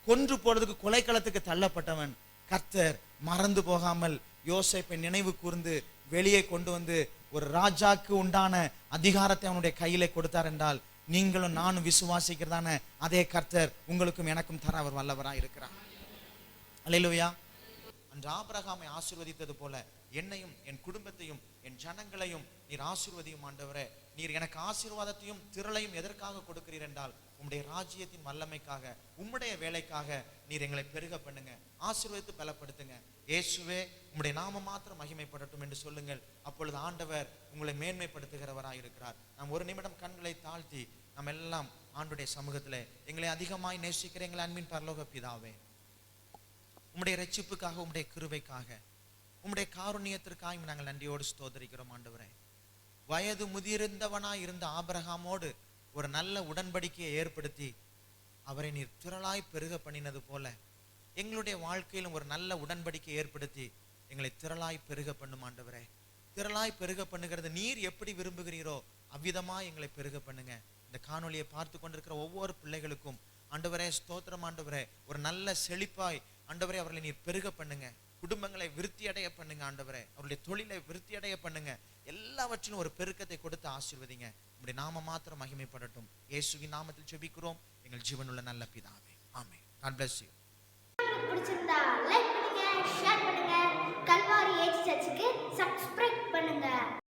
கொன்று போறதுக்கு கொலைக்களத்துக்கு தள்ளப்பட்டவன். கர்த்தர் மறந்து போகாமல் யோசேப்பை நினைவு கூர்ந்து வெளியே கொண்டு வந்து ஒரு ராஜாக்கு உண்டான அதிகாரத்தை அவனுடைய கையிலே கொடுத்தார் என்றால், நீங்களும் நானும் விசுவாசிக்கிறதான அதே கர்த்தர் உங்களுக்கும் எனக்கும் தர அவர் வல்லவராய் இருக்கிறார். அல்லேலூயா. அன்று ஆபிரகாமை ஆசீர்வதித்தது போல என்னையும் என் குடும்பத்தையும் என் ஜனங்களையும் நீர் ஆசீர்வதியும் ஆண்டவரே. நீர் எனக்கு ஆசீர்வாதத்தையும் திரளையும் எதற்காக கொடுக்கிறீர் என்றால், உம்முடைய ராஜ்யத்தின் வல்லமைக்காக, உம்முடைய வேலைக்காக நீர் எங்களை பெருக பண்ணுங்க, ஆசீர்வதித்து பலப்படுத்துங்க. இயேசுவே, உம்முடைய நாமம் மாத்திரம் மகிமைப்படட்டும் என்று சொல்லுங்கள். அப்பொழுது ஆண்டவர் உங்களை மேன்மைப்படுத்துகிறவராய் இருக்கிறார். நாம் ஒரு நிமிடம் கண்களை தாழ்த்தி நாம் எல்லாம் ஆண்டுடைய சமூகத்திலே எங்களை அதிகமாய் நேசிக்கிற எங்கள் அன்பின் பரலோக பிதாவே, உம்முடைய ரட்சிப்புக்காக, உம்முடைய கிருபைக்காக, உம்முடைய காருண்யத்திற்காக நாங்கள் நன்றியோடு ஸ்தோத்திரிக்கிறோம் ஆண்டவரே. வயது முதிர்ந்தவனாய் இருந்த ஆபிரகாமோடு ஒரு நல்ல உடன்படிக்கையை ஏற்படுத்தி அவரை நீர் திரளாய் பெருக பண்ணினது போல எங்களுடைய வாழ்க்கையிலும் ஒரு நல்ல உடன்படிக்கை ஏற்படுத்தி எங்களை திரளாய் பெருக பண்ணும் ஆண்டவரே. திரளாய் பெருக பண்ணுகிறது நீர் எப்படி விரும்புகிறீரோ அவ்விதமாய் எங்களை பெருக பண்ணுங்க. இந்த காணொலியை பார்த்து கொண்டிருக்கிற ஒவ்வொரு பிள்ளைகளுக்கும் ஆண்டவரே ஸ்தோத்திரம் ஆண்டவரே. ஒரு நல்ல செழிப்பாய் ஆண்டவரே அவர்களை நீர் பெருக பண்ணுங்க. குடும்பங்களை விருத்தி அடைய பண்ணுங்க ஆண்டவரே. அவருடைய தொழிலை விருத்தி அடைய பண்ணுங்க. எல்லாவற்றிலும் ஒரு பெருக்கத்தை கொடுத்து ஆசீர்வதிங்க. உம்முடைய நாமம் மாத்திரம் மகிமைப்படட்டும். இயேசுவின் நாமத்தில் ஜெபிக்கிறோம் எங்கள் ஜீவனுள்ள நல்ல பிதாவே. ஆமென். God bless you. பிடிச்சிருந்தா லைக் பண்ணுங்க, ஷேர் பண்ணுங்க. கல்வாரி ஏஜ் சர்ச்சுக்கு சப்ஸ்கிரைப் பண்ணுங்க.